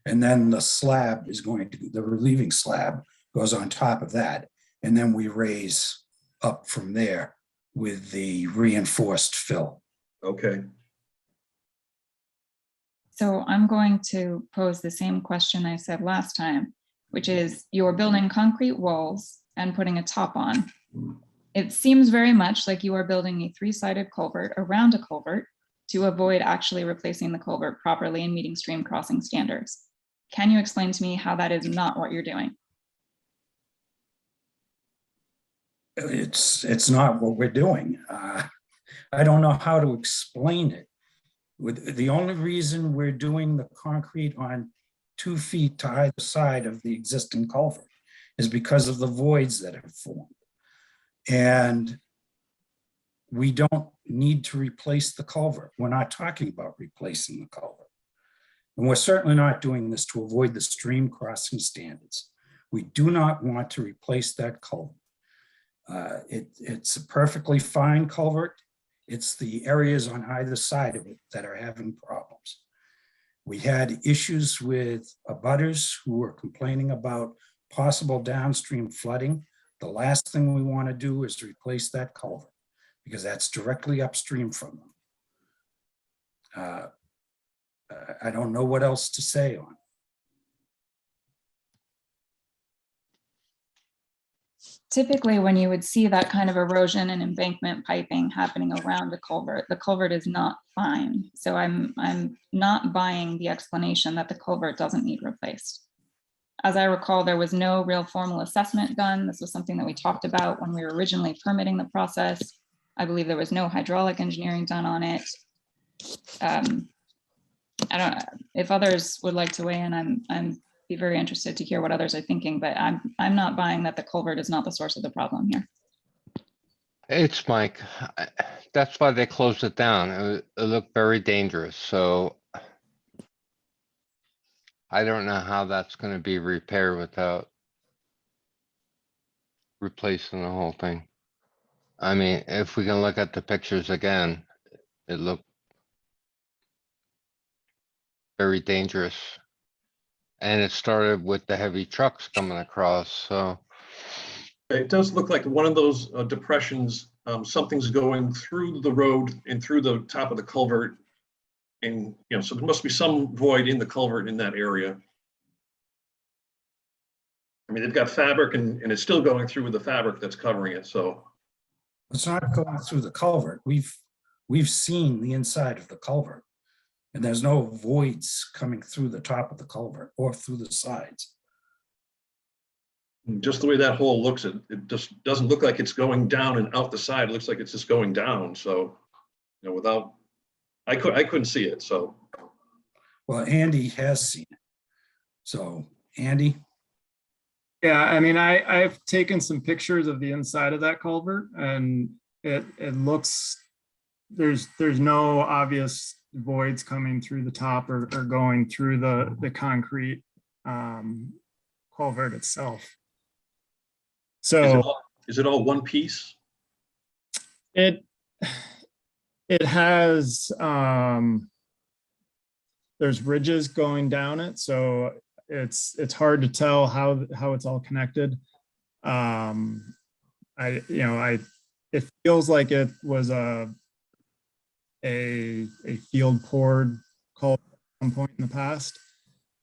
And then the slab is going to, the relieving slab goes on top of that. And then we raise up from there with the reinforced fill. Okay. So I'm going to pose the same question I said last time, which is you're building concrete walls and putting a top on. It seems very much like you are building a three-sided culvert around a culvert to avoid actually replacing the culvert properly and meeting stream crossing standards. Can you explain to me how that is not what you're doing? It's not what we're doing. I don't know how to explain it. The only reason we're doing the concrete on 2 feet to either side of the existing culvert is because of the voids that have formed. And we don't need to replace the culvert. We're not talking about replacing the culvert. And we're certainly not doing this to avoid the stream crossing standards. We do not want to replace that culvert. It's a perfectly fine culvert. It's the areas on either side of it that are having problems. We had issues with abutters who were complaining about possible downstream flooding. The last thing we want to do is to replace that culvert because that's directly upstream from them. I don't know what else to say on it. Typically, when you would see that kind of erosion and embankment piping happening around the culvert is not fine. So I'm not buying the explanation that the culvert doesn't need replaced. As I recall, there was no real formal assessment done. This was something that we talked about when we were originally permitting the process. I believe there was no hydraulic engineering done on it. I don't know if others would like to weigh in. I'm be very interested to hear what others are thinking, but I'm not buying that the culvert is not the source of the problem here. It's Mike. That's why they closed it down. It looked very dangerous, so I don't know how that's gonna be repaired without replacing the whole thing. I mean, if we can look at the pictures again, it looked very dangerous. And it started with the heavy trucks coming across, so. It does look like one of those depressions, something's going through the road and through the top of the culvert. And, so there must be some void in the culvert in that area. I mean, they've got fabric and it's still going through with the fabric that's covering it, so. It's not going through the culvert. We've seen the inside of the culvert. And there's no voids coming through the top of the culvert or through the sides. Just the way that hole looks, it just doesn't look like it's going down and out the side. It looks like it's just going down. So, without, I couldn't see it, so. Well, Andy has seen it. So Andy, Yeah, I mean, I've taken some pictures of the inside of that culvert and it looks, there's no obvious voids coming through the top or going through the concrete culvert itself. So Is it all one piece? it has there's ridges going down it, so it's hard to tell how it's all connected. It feels like it was a field poured culvert at some point in the past.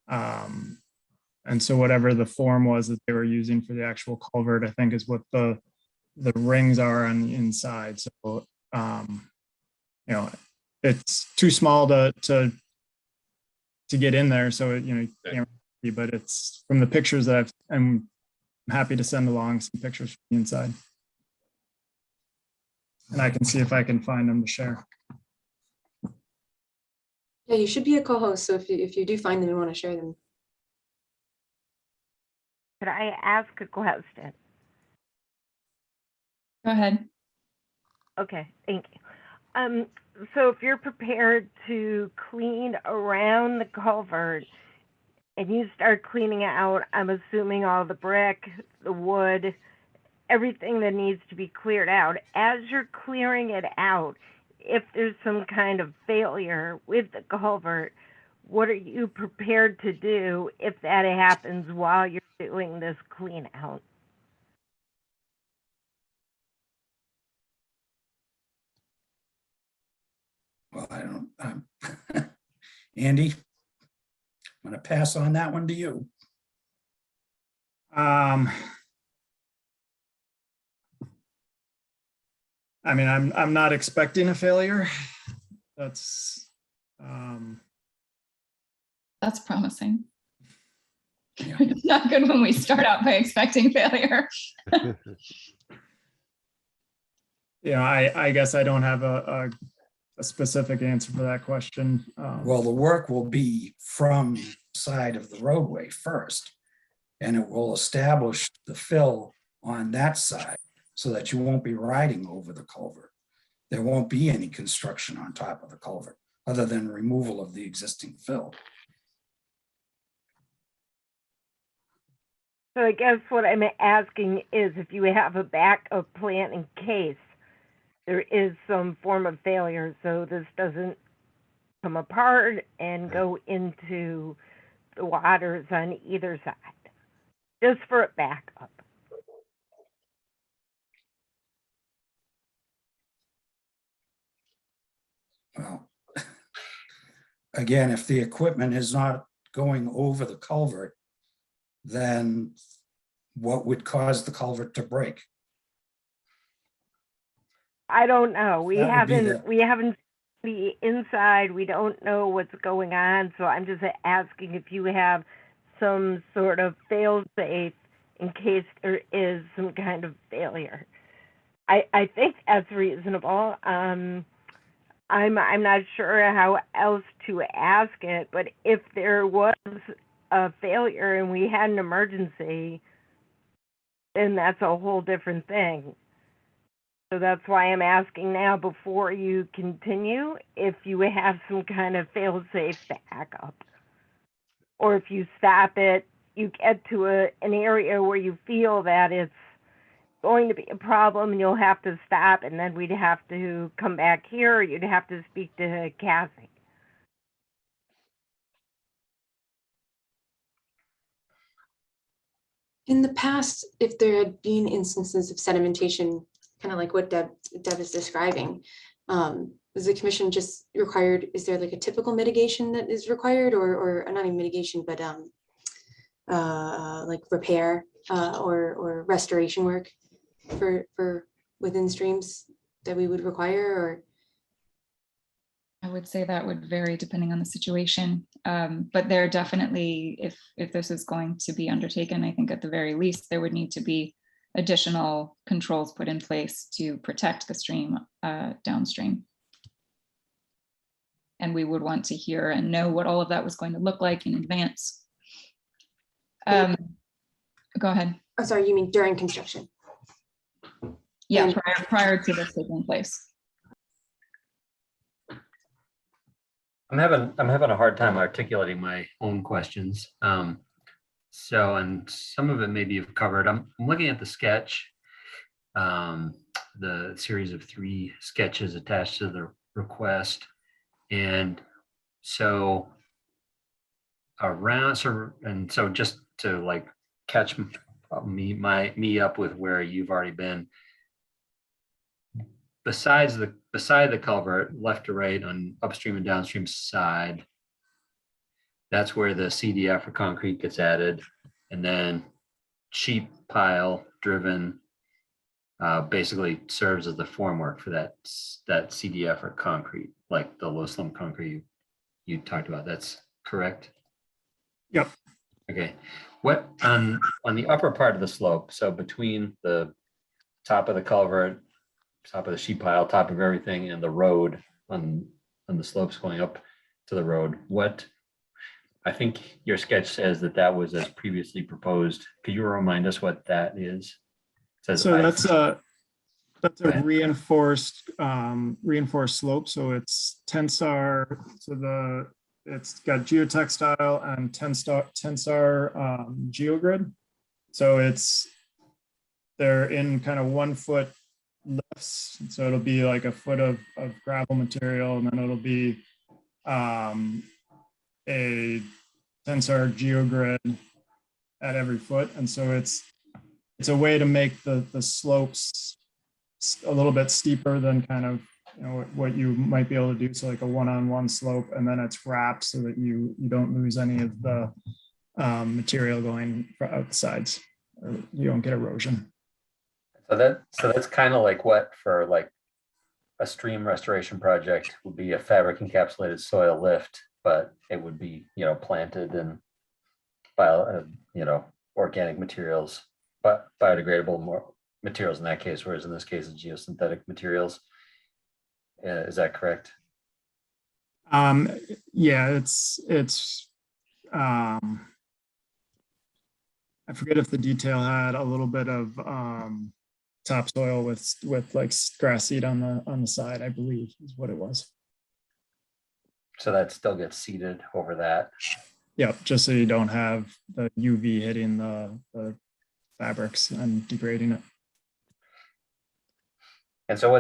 And so whatever the form was that they were using for the actual culvert, I think is what the rings are on the inside. So, it's too small to get in there. So, you can't see, but it's from the pictures that I'm happy to send along some pictures from the inside. And I can see if I can find them to share. Yeah, you should be a co-host, so if you do find them and want to share them. Could I ask a question? Go ahead. Okay, thank you. So if you're prepared to clean around the culvert and you start cleaning out, I'm assuming all the brick, the wood, everything that needs to be cleared out. As you're clearing it out, if there's some kind of failure with the culvert, what are you prepared to do if that happens while you're doing this clean out? well, I don't, Andy, I'm going to pass on that one to you. I mean, I'm not expecting a failure. That's promising. Yeah. It's not good when we start out by expecting failure. I guess I don't have a specific answer for that question. Well, the work will be from the side of the roadway first, and it will establish the fill on that side so that you won't be riding over the culvert. There won't be any construction on top of the culvert other than removal of the existing fill. So I guess what I'm asking is if you have a backup plan in case there is some form of failure, so this doesn't come apart and go into the waters on either side, just for a backup. Well, again, if the equipment is not going over the culvert, then what would cause the culvert to break? I don't know. We That would be haven't the inside. We don't know what's going on. So I'm just asking if you have some sort of fail safe in case there is some kind of failure. I think that's reasonable. I'm not sure how else to ask it, but if there was a failure and we had an emergency, then that's a whole different thing. So that's why I'm asking now before you continue if you have some kind of fail-safe backup. Or if you stop it, you get to an area where you feel that it's going to be a problem and you'll have to stop, and then we'd have to come back here, or you'd have to speak to Cassie. In the past, if there had been instances of sedimentation, kind of like what Deb is describing, is the commission just required, is there like a typical mitigation that is required, or not even mitigation, but like repair or restoration work for within streams that we would require? Or I would say that would vary depending on the situation. But there definitely, if this is going to be undertaken, I think at the very least, there would need to be additional controls put in place to protect the stream downstream. And we would want to hear and know what all of that was going to look like in advance. Go ahead. Oh, sorry, you mean during construction? Yeah, And- prior to this taking place. I'm having a hard time articulating my own questions. So, and some of it maybe you've covered. I'm looking at the sketch, the series of 3 sketches attached to the request. And so so just to like catch me up with where you've already been. Beside the culvert, left to right on upstream and downstream side, that's where the CDF or concrete gets added, and then sheet pile driven basically serves as the formwork for that CDF or concrete, like the low slump concrete you talked about. That's correct? Yep. Okay. What on the upper part of the slope, so between the top of the culvert, top of the sheet pile, top of everything, and the road on the slopes going up to the road, what I think your sketch says that was as previously proposed. Could you remind us what that is? It says So that's a Go ahead. reinforced slope. So it's tensar. So it's got geotextile and tensar geogrid. So they're in kind of 1 foot lifts. So it'll be like a foot of gravel material, and then it'll be a tensar geogrid at every foot. And so it's a way to make the slopes a little bit steeper than kind of, you know, what you might be able to do. So like a 1-on-1 slope, and then it's wrapped so that you don't lose any of the material going out the sides, or you don't get erosion. So that's kind of like what for like a stream restoration project would be a fabric encapsulated soil lift, but it would be, you know, planted in organic materials, but biodegradable materials in that case, whereas in this case it's geosynthetic materials. Is that correct? Yeah, it's I forget if the detail had a little bit of topsoil with like grass seed on the side, I believe is what it was. So that still gets seeded over that. Yep, just so you don't have the UV hitting the fabrics and degrading it. And so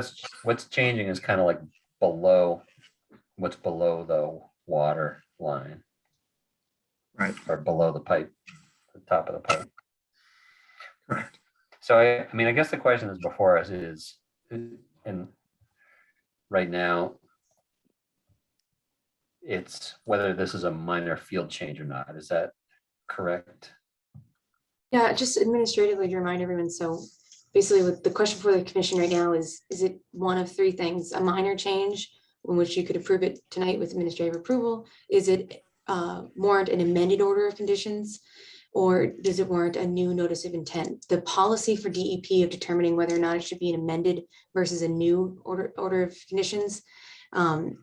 what's changing is kind of like what's below the water line. Right. Or below the pipe, the top of the pipe. Correct. So I mean, I guess the question that's before us is, and right now, it's whether this is a minor field change or not. Is that correct? Yeah, just administratively to remind everyone. So basically what the question for the commission right now is it one of 3 things: a minor change in which you could approve it tonight with administrative approval? Is it warrant an amended order of conditions? Or does it warrant a new notice of intent? The policy for DEP of determining whether or not it should be an amended versus a new order of conditions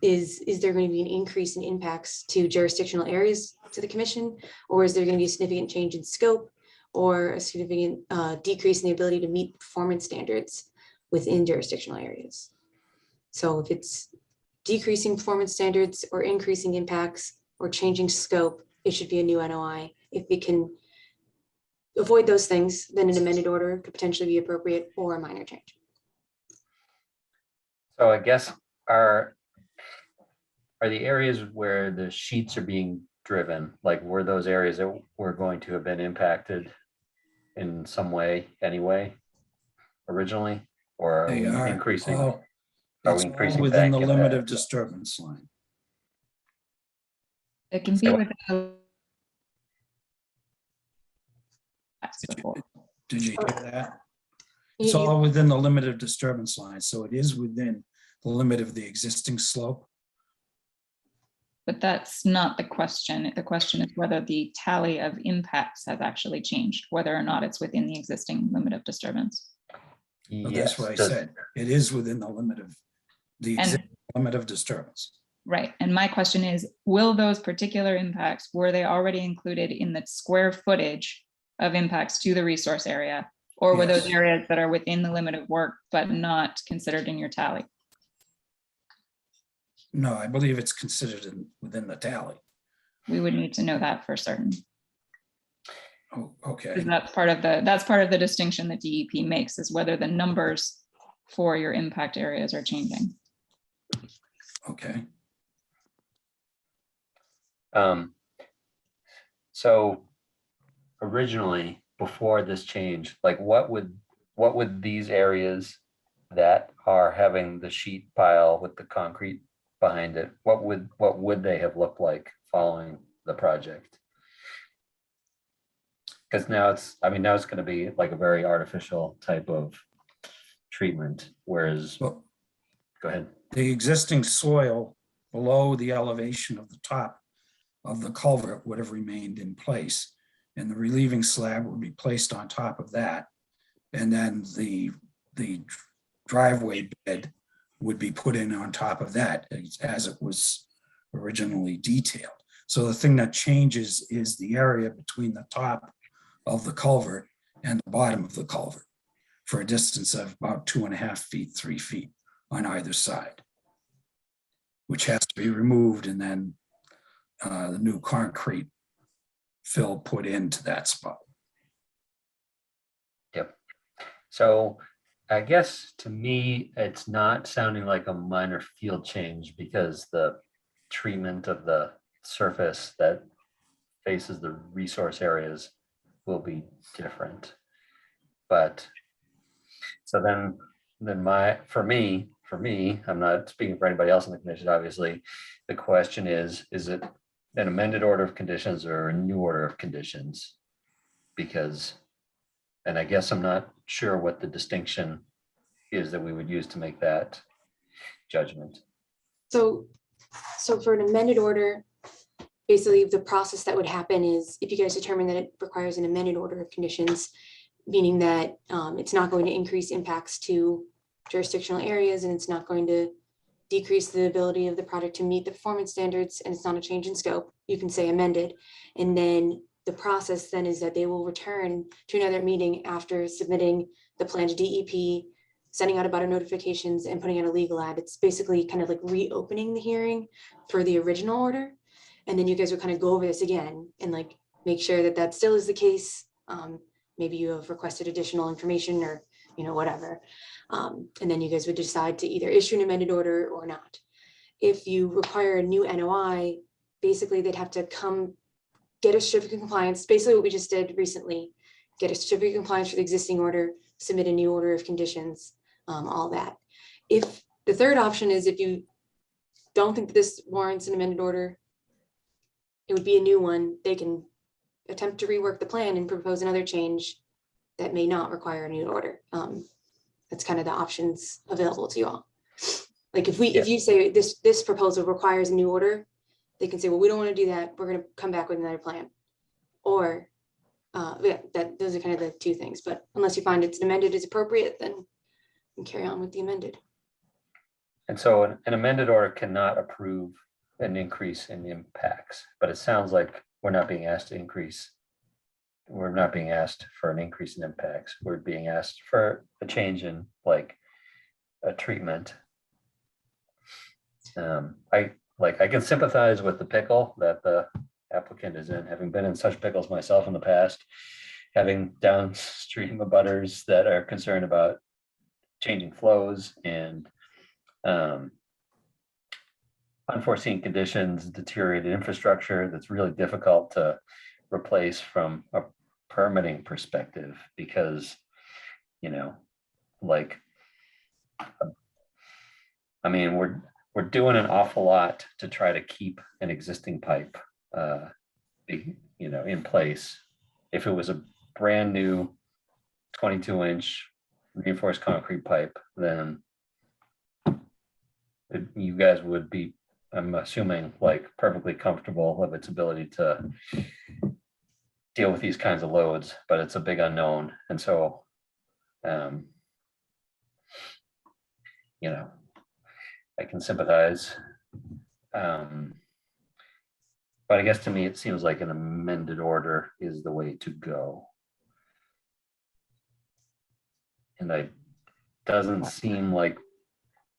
is there going to be an increase in impacts to jurisdictional areas to the commission? Or is there going to be a significant change in scope or a significant decrease in the ability to meet performance standards within jurisdictional areas? So if it's decreasing performance standards or increasing impacts or changing scope, it should be a new NOI. If we can avoid those things, then an amended order could potentially be appropriate, or a minor change. So I guess are the areas where the sheets are being driven, like were those areas that were going to have been impacted in some way anyway, originally, or are They we are increasing? all- Are it's we all increasing within the bank limit impact? of disturbance line. It can be So- within. Did you hear that? You- It's you- all within the limit of disturbance line, so it is within the limit of the existing slope. But that's not the question. The question is whether the tally of impacts has actually changed, whether or not it's within the existing limit of disturbance. Well, Yes. that's what I does- said. It is within the limit of the And- existing limit of disturbance. Right. And my question is, will those particular impacts, were they already included in the square footage of impacts to the resource area? Or were those Yes. areas that are within the limit of work, but not considered in your tally? No, I believe it's considered within the tally. We would need to know that for certain. Oh, okay, Because that's part of the distinction that DEP makes, is whether the numbers for your impact areas are changing. okay. So originally, before this change, like what would these areas that are having the sheet pile with the concrete behind it, what would they have looked like following the project? Because now it's going to be like a very artificial type of treatment, whereas, Well, go ahead. the existing soil below the elevation of the top of the culvert would have remained in place, and the relieving slab would be placed on top of that. And then the driveway bed would be put in on top of that as it was originally detailed. So the thing that changes is the area between the top of the culvert and the bottom of the culvert for a distance of about 2.5 feet, 3 feet on either side, which has to be removed, and then the new concrete fill put into that spot. Yep. So I guess to me, it's not sounding like a minor field change, because the treatment of the surface that faces the resource areas will be different. But so then for me, I'm not speaking for anybody else in the commission, obviously, the question is it an amended order of conditions or a new order of conditions? Because, and I guess I'm not sure what the distinction is that we would use to make that judgment. So for an amended order, basically the process that would happen is if you guys determine that it requires an amended order of conditions, meaning that it's not going to increase impacts to jurisdictional areas, and it's not going to decrease the ability of the project to meet the performance standards, and it's not a change in scope, you can say amended. And then the process then is that they will return to another meeting after submitting the plan to DEP, sending out about notifications and putting out a legal ad. It's basically kind of like reopening the hearing for the original order. And then you guys would kind of go over this again and like make sure that that still is the case. Maybe you have requested additional information or, whatever. And then you guys would decide to either issue an amended order or not. If you require a new NOI, basically they'd have to come get a certificate of compliance, basically what we just did recently, get a certificate of compliance for the existing order, submit a new order of conditions, all that. If the third option is if you don't think that this warrants an amended order, it would be a new one. They can attempt to rework the plan and propose another change that may not require a new order. That's kind of the options available to you all. Like if you say this proposal requires a new order, they can say, well, we don't want to do that. We're going to come back with another plan. Or those are kind of the two things. But unless you find it's amended is appropriate, then you can carry on with the amended. And so an amended order cannot approve an increase in impacts, but it sounds like we're not being asked to increase. We're not being asked for an increase in impacts. We're being asked for a change in like a treatment. I can sympathize with the pickle that the applicant is in, having been in such pickles myself in the past, having downstream abutters that are concerned about changing flows and unforeseen conditions, deteriorated infrastructure that's really difficult to replace from a permitting perspective, because, we're doing an awful lot to try to keep an existing pipe, in place. If it was a brand new 22-inch reinforced concrete pipe, then you guys would be, I'm assuming, like perfectly comfortable of its ability to deal with these kinds of loads, but it's a big unknown. And so, I can sympathize But I guess to me, it seems like an amended order is the way to go. And it doesn't seem like,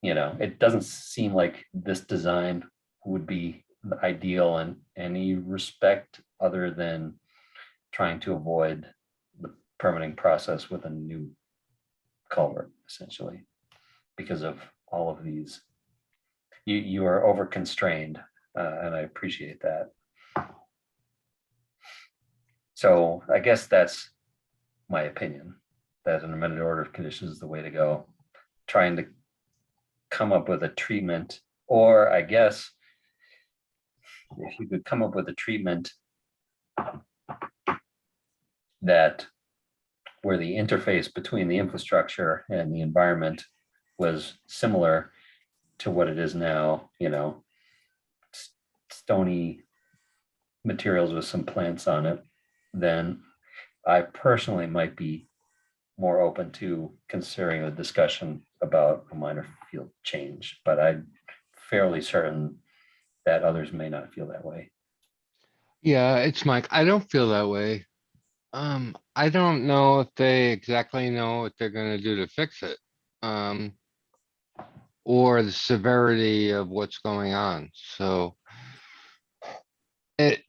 it doesn't seem like this design would be ideal in any respect other than trying to avoid the permitting process with a new culvert, essentially, because of all of these. You are over constrained, and I appreciate that. So I guess that's my opinion, that an amended order of conditions is the way to go. Trying to come up with a treatment, or I guess if you could come up with a treatment that where the interface between the infrastructure and the environment was similar to what it is now, stony materials with some plants on it, then I personally might be more open to considering a discussion about a minor field change, but I'm fairly certain that others may not feel that way. Yeah, it's Mike. I don't feel that way. I don't know if they exactly know what they're gonna do to fix it. Or the severity of what's going on, so. It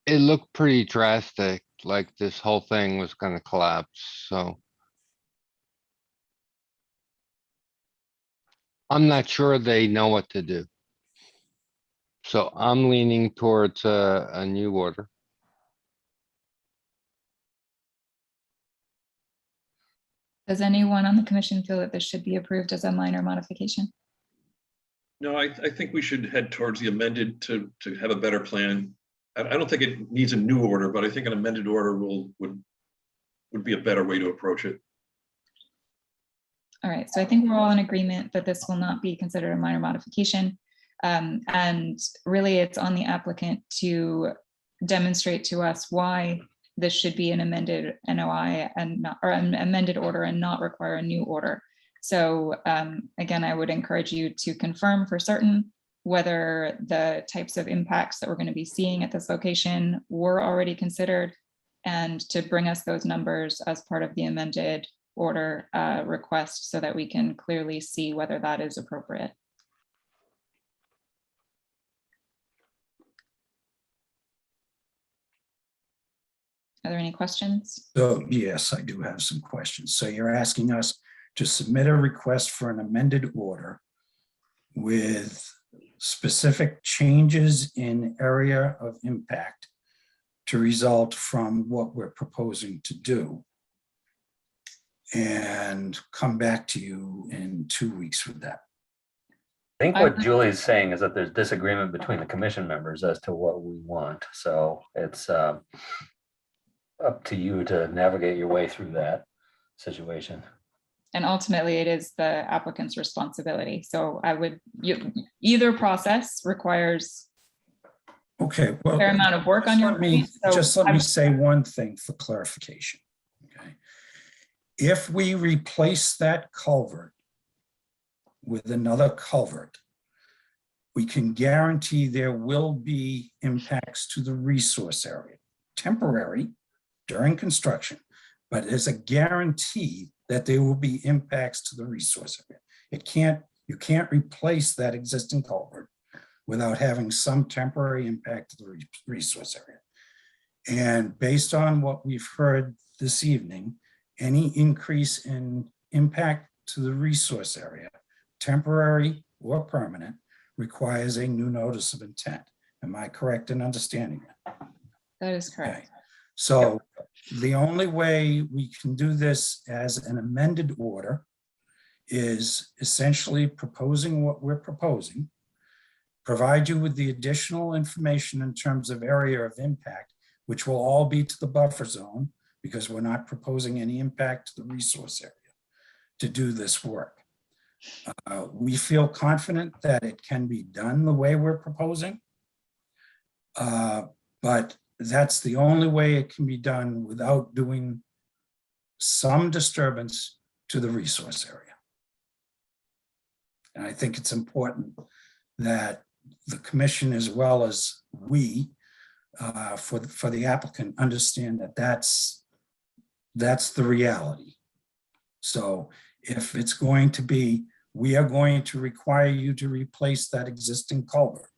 looked pretty drastic, like this whole thing was gonna collapse, so. I'm not sure they know what to do. So I'm leaning towards a new order. Does anyone on the commission feel that this should be approved as a minor modification? No, I think we should head towards the amended to have a better plan. I don't think it needs a new order, but I think an amended order would be a better way to approach it. All right, so I think we're all in agreement that this will not be considered a minor modification. And really it's on the applicant to demonstrate to us why this should be an amended NOI and not, or an amended order and not require a new order. So again, I would encourage you to confirm for certain whether the types of impacts that we're going to be seeing at this location were already considered, and to bring us those numbers as part of the amended order request so that we can clearly see whether that is appropriate. Are there any questions? So yes, I do have some questions. So you're asking us to submit a request for an amended order with specific changes in area of impact to result from what we're proposing to do, and come back to you in 2 weeks with that. I think what Julie's saying is that there's disagreement between the commission members as to what we want. So it's up to you to navigate your way through that situation. And ultimately it is the applicant's responsibility. So I would, either process requires Okay, a fair amount of work on your part. Just let me say one thing for clarification. Okay, if we replace that culvert with another culvert, we can guarantee there will be impacts to the resource area, temporary during construction, but there's a guarantee that there will be impacts to the resource area. You can't replace that existing culvert without having some temporary impact to the resource area. And based on what we've heard this evening, any increase in impact to the resource area, temporary or permanent, requires a new notice of intent. Am I correct in understanding that? That is correct. Okay. So the only way we can do this as an amended order is essentially proposing what we're proposing, provide you with the additional information in terms of area of impact, which will all be to the buffer zone because we're not proposing any impact to the resource area to do this work. We feel confident that it can be done the way we're proposing, but that's the only way it can be done without doing some disturbance to the resource area. And I think it's important that the commission as well as we, for the applicant, understand that that's the reality. So if it's going to be, we are going to require you to replace that existing culvert,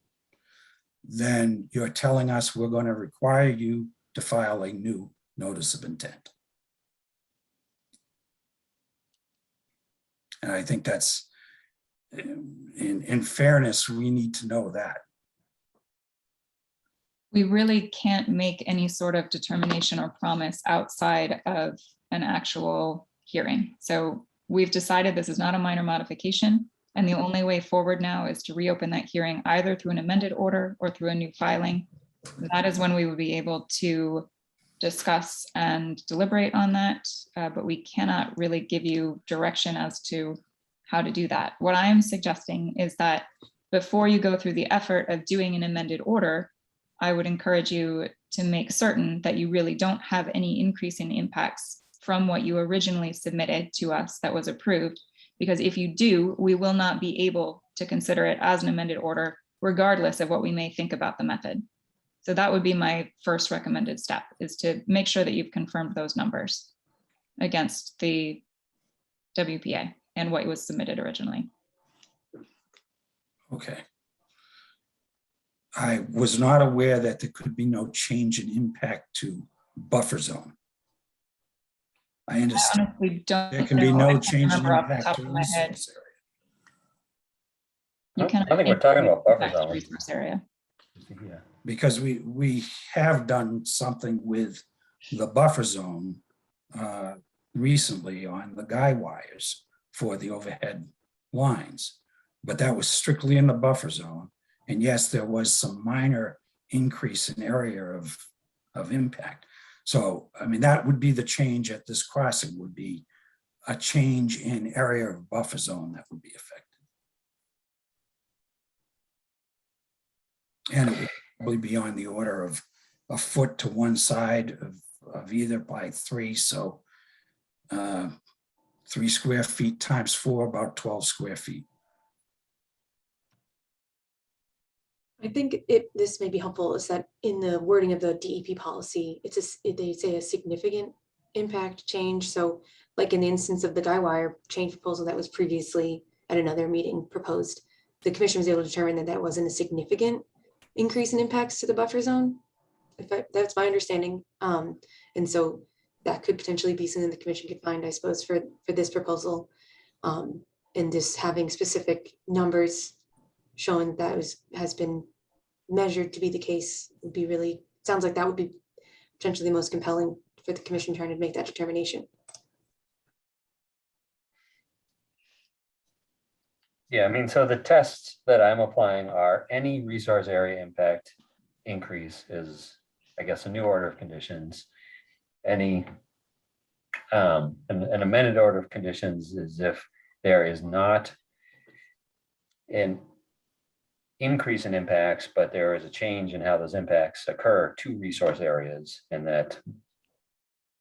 then you're telling us we're going to require you to file a new notice of intent. And I think that's, in fairness, we need to know that. We really can't make any sort of determination or promise outside of an actual hearing. So we've decided this is not a minor modification, and the only way forward now is to reopen that hearing either through an amended order or through a new filing. That is when we would be able to discuss and deliberate on that, but we cannot really give you direction as to how to do that. What I am suggesting is that before you go through the effort of doing an amended order, I would encourage you to make certain that you really don't have any increase in impacts from what you originally submitted to us that was approved, because if you do, we will not be able to consider it as an amended order, regardless of what we may think about the method. So that would be my first recommended step, is to make sure that you've confirmed those numbers against the WPA and what was submitted originally. Okay. I was not aware that there could be no change in impact to buffer zone. I understand. I honestly don't There can be know. I no can't change in remember off the impact top to of my head. resource area. You I cannot think we're make talking about buffer impact to zone. resource area. Yeah. Because we have done something with the buffer zone recently on the guy wires for the overhead lines, but that was strictly in the buffer zone. And yes, there was some minor increase in area of impact. So, I mean, that would be the change at this crossing, would be a change in area of buffer zone that would be affected. And it would probably be on the order of a foot to one side of either by 3. So 3 square feet times 4, about 12 square feet. I think this may be helpful is that in the wording of the DEP policy, they say a significant impact change. So like in the instance of the guy wire change proposal that was previously at another meeting proposed, the commission was able to determine that that wasn't a significant increase in impacts to the buffer zone. That's my understanding. And so that could potentially be something the commission could find, I suppose, for this proposal. And just having specific numbers showing that has been measured to be the case would be really, sounds like that would be potentially the most compelling for the commission trying to make that determination. Yeah, I mean, so the tests that I'm applying are any resource area impact increase is, I guess, a new order of conditions. Any an amended order of conditions is if there is not an increase in impacts, but there is a change in how those impacts occur to resource areas, and that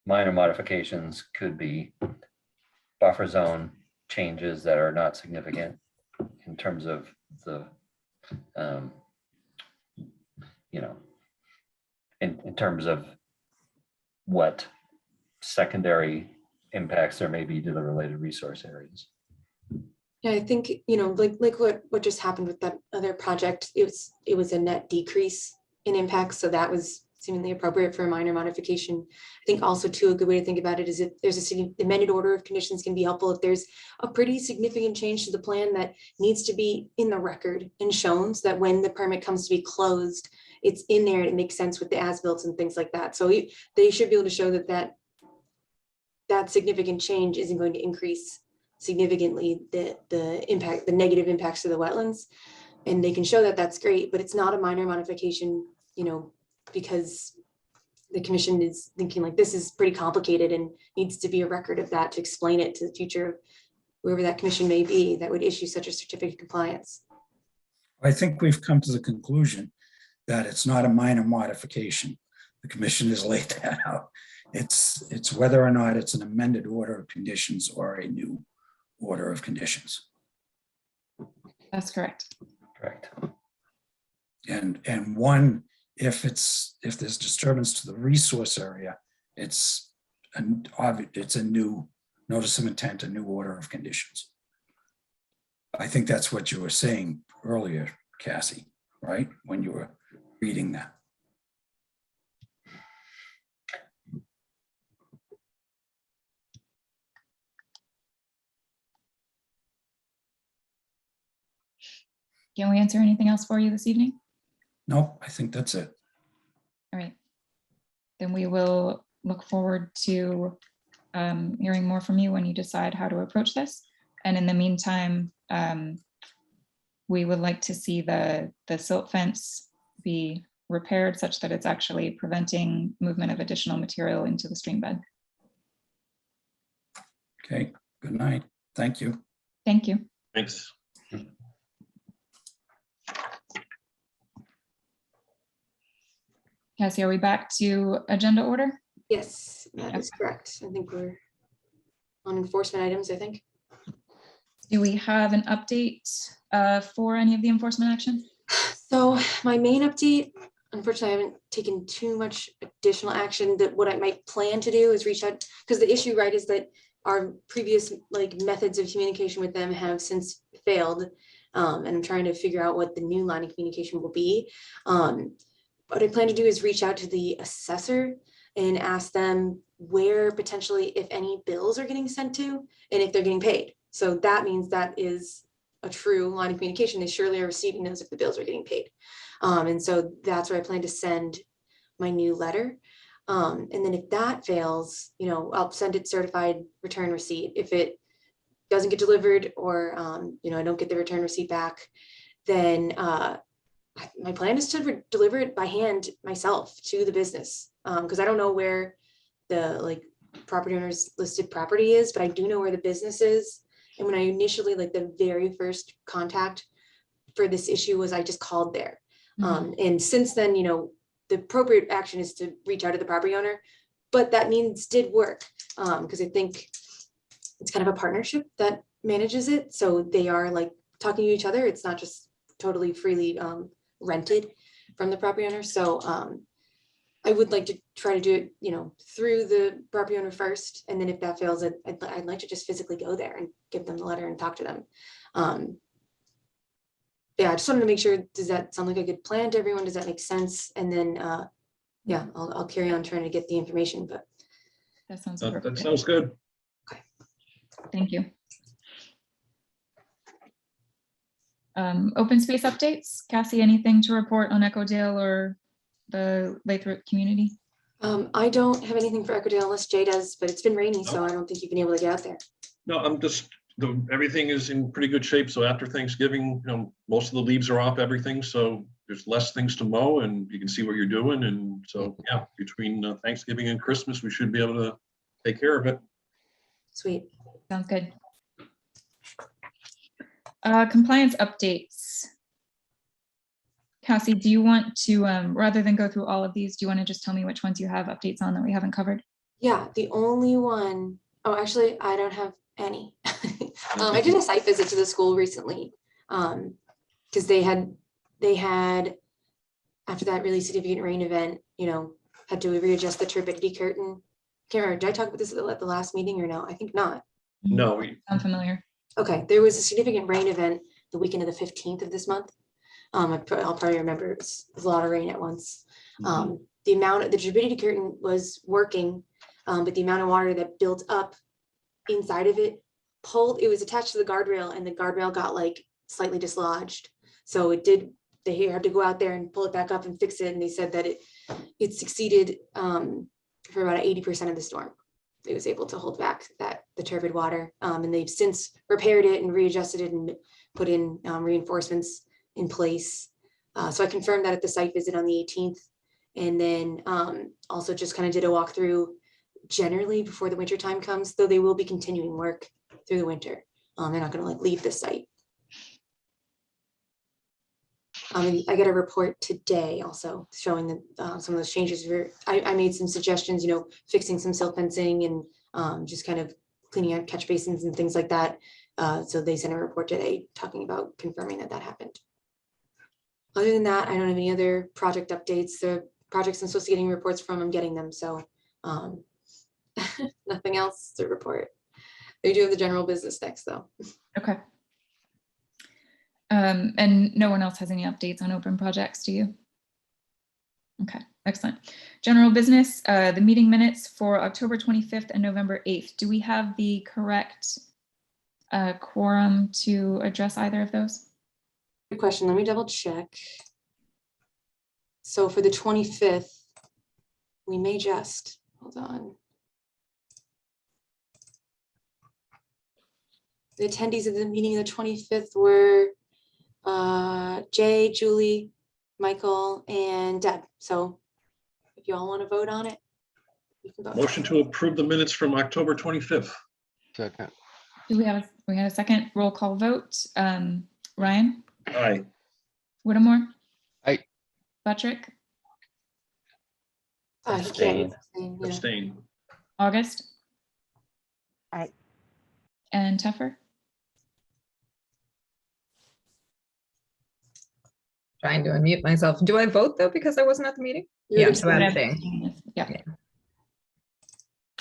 minor modifications could be buffer zone changes that are not significant in terms of the, you know, in terms of what secondary impacts there may be to the related resource areas. Yeah, I think, you know, like what just happened with that other project, it was a net decrease in impacts. So that was seemingly appropriate for a minor modification. I think also too, a good way to think about it is if there's a amended order of conditions can be helpful if there's a pretty significant change to the plan that needs to be in the record and shown, so that when the permit comes to be closed, it's in there and it makes sense with the as-built and things like that. So they should be able to show that significant change isn't going to increase significantly the impact, the negative impacts to the wetlands, and they can show that that's great, but it's not a minor modification, you know, because the commission is thinking like this is pretty complicated and needs to be a record of that to explain it to the future, whoever that commission may be that would issue such a certificate of compliance. I think we've come to the conclusion that it's not a minor modification. The commission has laid that out. It's whether or not it's an amended order of conditions or a new order of conditions. That's correct. Correct. And one, if there's disturbance to the resource area, it's a new notice of intent, a new order of conditions. I think that's what you were saying earlier, Cassie, right? When you were reading that. Can we answer anything else for you this evening? No, I think that's it. All right. Then we will look forward to hearing more from you when you decide how to approach this. And in the meantime, we would like to see the silt fence be repaired such that it's actually preventing movement of additional material into the stream bed. Okay, good night. Thank you. Thank you. Thanks. Cassie, are we back to agenda order? Yes, that is correct. I think we're on enforcement items, I think. Do we have an update for any of the enforcement action? So my main update, unfortunately, I haven't taken too much additional action. That what I might plan to do is reach out, because the issue, right, is that our previous methods of communication with them have since failed. And I'm trying to figure out what the new line of communication will be. What I plan to do is reach out to the assessor and ask them where potentially, if any, bills are getting sent to and if they're getting paid. So that means that is a true line of communication. They surely are receiving those if the bills are getting paid. And so that's where I plan to send my new letter. And then if that fails, I'll send it certified return receipt. If it doesn't get delivered or, I don't get the return receipt back, then my plan is to deliver it by hand myself to the business. Because I don't know where the property owner's listed property is, but I do know where the business is. And when I initially, the very first contact for this issue was I just called there. And since then, the appropriate action is to reach out to the property owner, but that means did work because I think it's kind of a partnership that manages it. So they are talking to each other. It's not just totally freely rented from the property owner. So I would like to try to do it, through the property owner first. And then if that fails, I'd like to just physically go there and give them the letter and talk to them. Yeah, I just wanted to make sure, does that sound like a good plan to everyone? Does that make sense? And then, yeah, I'll carry on trying to get the information, but. That sounds That perfect. sounds good. Thank you. Open space updates. Cassie, anything to report on Echo Dale or the Lathrop community? I don't have anything for Echo Dale unless Jay does, but it's been rainy, so I don't think you've been able to get out there. No, I'm just, everything is in pretty good shape. So after Thanksgiving, most of the leaves are off everything. So there's less things to mow and you can see what you're doing. And so, yeah, between Thanksgiving and Christmas, we should be able to take care of it. Sweet. Sounds good. Compliance updates. Cassie, do you want to, rather than go through all of these, do you want to just tell me which ones you have updates on that we haven't covered? Yeah, the only one, actually, I don't have any. I did a site visit to the school recently because they had, after that really significant rain event, had to readjust the turbidity curtain. Can't remember, did I talk about this at the last meeting or no? I think not. No. I'm familiar. Okay, there was a significant rain event the weekend of the 15th of this month. I'll probably remember it was a lot of rain at once. The turbidity curtain was working, but the amount of water that built up inside of it it was attached to the guardrail and the guardrail got slightly dislodged. So they had to go out there and pull it back up and fix it. And they said that it succeeded for about 80% of the storm. It was able to hold back the turbid water. And they've since repaired it and readjusted it and put in reinforcements in place. So I confirmed that at the site visit on the 18th. And then also just kind of did a walkthrough generally before the winter time comes, though they will be continuing work through the winter. They're not going to leave the site. I got a report today also showing that some of those changes I made some suggestions, fixing some silt fencing and just kind of cleaning out catch basins and things like that. So they sent a report today talking about confirming that happened. Other than that, I don't have any other project updates. The projects I'm supposed to be getting reports from, I'm getting them, so nothing else to report. They do have the general business next, though. Okay. And no one else has any updates on open projects, do you? Okay, excellent. General business, the meeting minutes for October 25th and November 8th. Do we have the correct quorum to address either of those? Good question. Let me double check. So for the 25th, we may just, hold on. The attendees of the meeting of the 25th were Jay, Julie, Michael, and Deb. So if you all want to vote on it, you can vote. Motion to approve the minutes from October 25th. Second. Do we have a second roll call vote? Ryan, Aye. Whittemore? Aye. Buttrick, He can't Abstain. abstain, yeah. Abstain. August? Aye. And Teffer? Trying to unmute myself. Do I vote though because I wasn't at the meeting? You would Yeah, abstain. so I'm abstaining. Yeah. Yeah.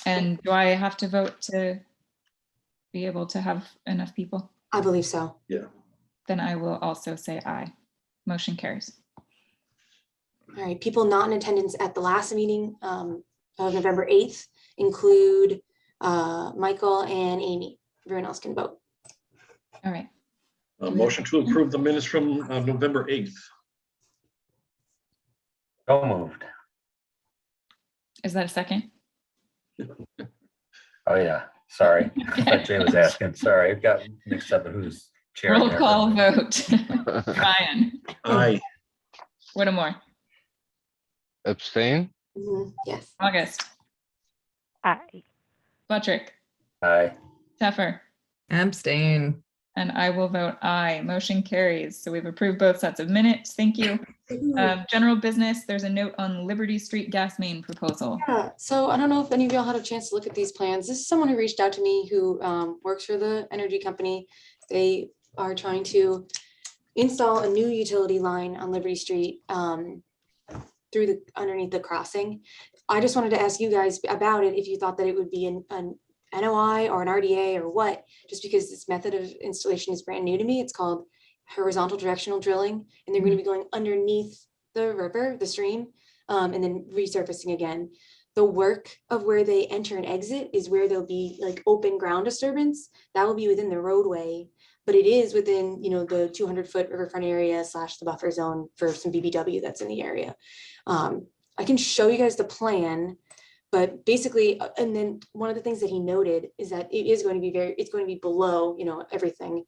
And do I have to vote to be able to have enough people? I believe so. Then I will also say aye. Motion carries. All right, people not in attendance at the last meeting of November 8th include Michael and Amy. Everyone else can vote. All right. Motion to approve the minutes from November 8th. So moved. Is that a second? Oh, yeah. Sorry. I thought Jay was asking. Sorry, I got mixed up in who's chair. Roll there. call vote. Ryan, Aye. Whittemore, Abstain? Yes. August, Aye. Buttrick, Aye. Teffer, Abstain. and I will vote aye. Motion carries. So we've approved both sets of minutes. Thank you. General business, there's a note on Liberty Street gas main proposal. Yeah, so I don't know if any of y'all had a chance to look at these plans. This is someone who reached out to me who works for the energy company. They are trying to install a new utility line on Liberty Street through the underneath the crossing. I just wanted to ask you guys about it, if you thought that it would be an NOI or an RDA or what, just because this method of installation is brand new to me. It's called horizontal directional drilling, and they're going to be going underneath the river, the stream, and then resurfacing again. The work of where they enter and exit is where there'll be like open ground disturbance. That will be within the roadway, but it is within, you know, the 200-foot riverfront area / the buffer zone for some BBW that's in the area. I can show you guys the plan, but basically, and then one of the things that he noted is that it is going to be it's going to be below, you know, everything.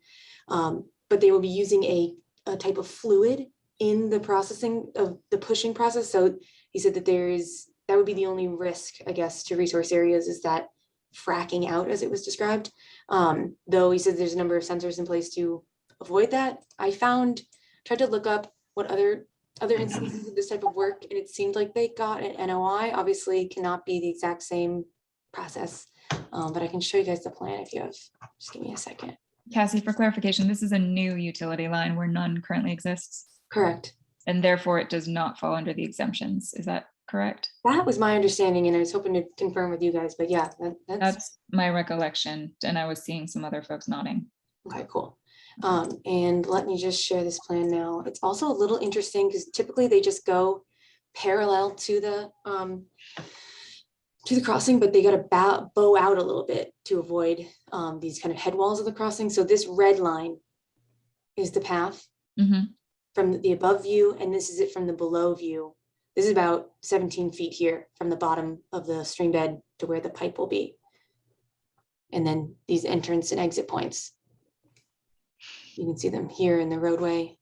But they will be using a type of fluid in the processing of the pushing process. So he said that that would be the only risk, I guess, to resource areas, is that fracking out, as it was described. Though he said there's a number of sensors in place to avoid that. I tried to look up what other instances of this type of work, and it seemed like they got an NOI. Obviously cannot be the exact same process, but I can show you guys the plan if you have, just give me a second. Cassie, for clarification, this is a new utility line where none currently exists, Correct. and therefore it does not fall under the exemptions. Is that correct? That was my understanding, and I was hoping to confirm with you guys, but yeah, That's my recollection, and I was seeing some other folks nodding. okay, cool. And let me just share this plan now. It's also a little interesting because typically they just go parallel to the crossing, but they got to bow out a little bit to avoid these kind of head walls of the crossing. So this red line is the path from the above view, and this is it from the below view. This is about 17 feet here from the bottom of the stream bed to where the pipe will be. And then these entrance and exit points. You can see them here in the roadway.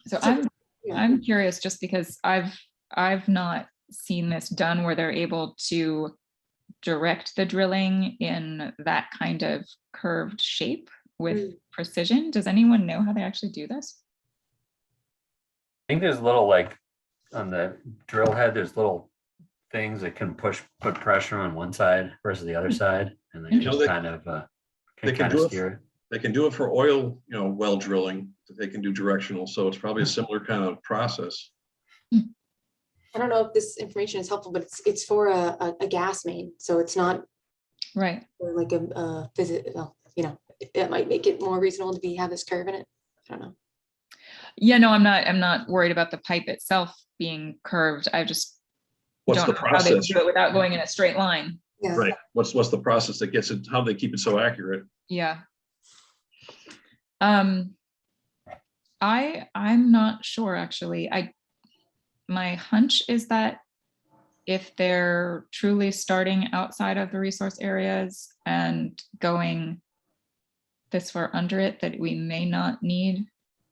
So I'm curious, just because I've not seen this done where they're able to direct the drilling in that kind of curved shape with precision. Does anyone know how they actually do this? I think there's little, like, on the drill head, there's little things that can put pressure on one side versus the other side, and they You know just that- kind of They and can kind of do it. steer it. They can do it for oil, well drilling. They can do directional. So it's probably a similar kind of process. I don't know if this information is helpful, but it's for a gas main, so it's not Right. for like a visit, well, it might make it more reasonable to have this curve in it. I don't know. Yeah, no, I'm not worried about the pipe itself being curved. I just What's don't the know how they process? do it without going in a straight line. Yeah. Right. What's the process that gets it, how do they keep it so accurate? Yeah. I'm not sure actually. My hunch is that if they're truly starting outside of the resource areas and going this far under it, that we may not need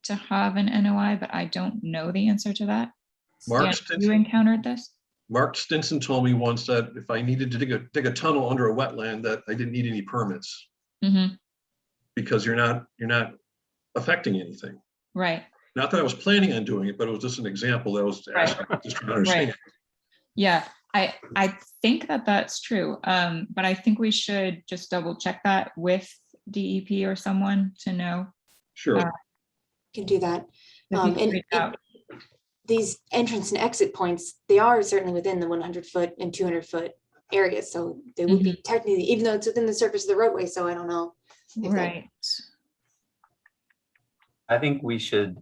to have an NOI, but I don't know the answer to that. Mark Stan, you encountered this? Mark Stinson told me once that if I needed to dig a tunnel under a wetland, that I didn't need any permits Mm-hmm. because you're not affecting anything. Right. Not that I was planning on doing it, but it was just an example that was asking just to understand. Right. Yeah, I think that that's true. But I think we should just double check that with DEP or someone to know. Sure. Can do that. If you could And reach out. these entrance and exit points, they are certainly within the 100-foot and 200-foot areas. So they would be technically, even though it's within the surface of the roadway. So I don't know. if that- Right. I think we should,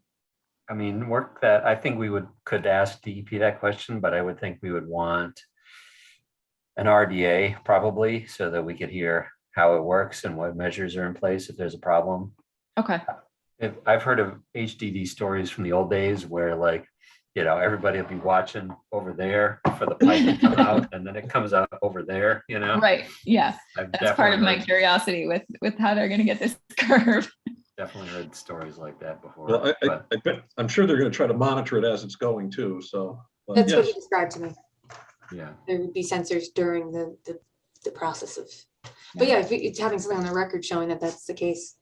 work that, I think we could ask DEP that question, but I would think we would want an RDA probably so that we could hear how it works and what measures are in place if there's a problem. Okay. I've heard of HDD stories from the old days where everybody will be watching over there for the pipe to come out and then it comes out over there, Right. Yeah. I've That's part of my heard- curiosity with how they're going to get this curve. Definitely heard stories like that before. Well, but I bet, I'm sure they're going to try to monitor it as it's going too. So but That's what yes. he described to me. yeah, There would be sensors during the process of, but yeah, if it's having something on the record showing that that's the case.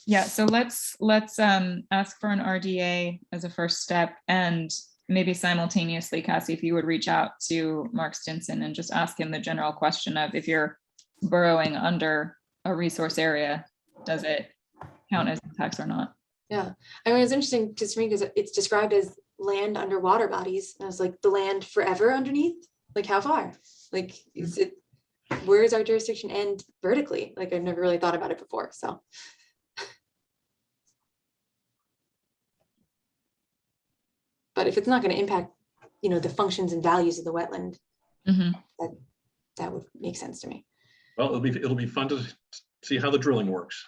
Yeah. So let's ask for an RDA as a first step, and maybe simultaneously, Cassie, if you would reach out to Mark Stinson and just ask him the general question of if you're burrowing under a resource area, does it count as impacts or not? Yeah, I mean, it's interesting to me because it's described as land under water bodies. And I was like, the land forever underneath? Like how far? Like, is it, where is our jurisdiction end vertically? Like I've never really thought about it before, so. But if it's not gonna impact, the functions and values of the wetland, that would make sense to me. Well, it'll be fun to see how the drilling works.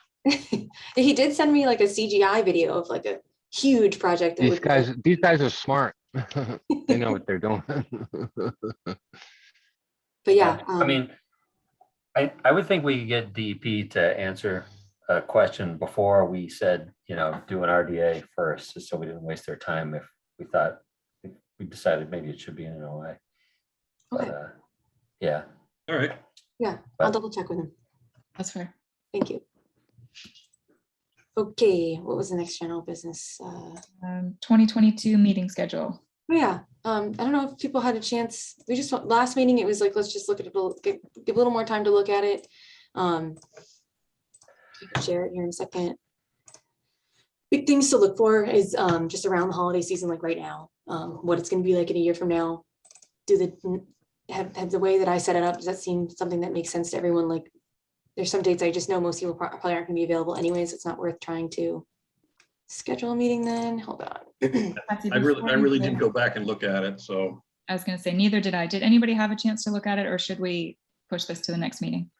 He did send me like a CGI video of like a huge project. that These would- guys are smart. They know what they're doing. But yeah. I would think we could get DEP to answer a question before we said, do an RDA first, just so we didn't waste their time if we decided maybe it should be an NOI. Okay. But yeah. All right. Yeah, I'll double check with him. That's fair. Thank you. Okay, what was the next general business? 2022 meeting schedule. Oh yeah, I don't know if people had a chance. Last meeting, it was like, let's just look at it, give a little more time to look at it. I can share it here in a second. Big things to look for is just around the holiday season, like right now, what it's gonna be like in a year from now. Have the way that I set it up, does that seem something that makes sense to everyone? Like, there's some dates I just know most people probably aren't gonna be available anyways. It's not worth trying to schedule a meeting then. Hold on. I really didn't go back and look at it, so. I was going to say, neither did I. Did anybody have a chance to look at it, or should we push this to the next meeting?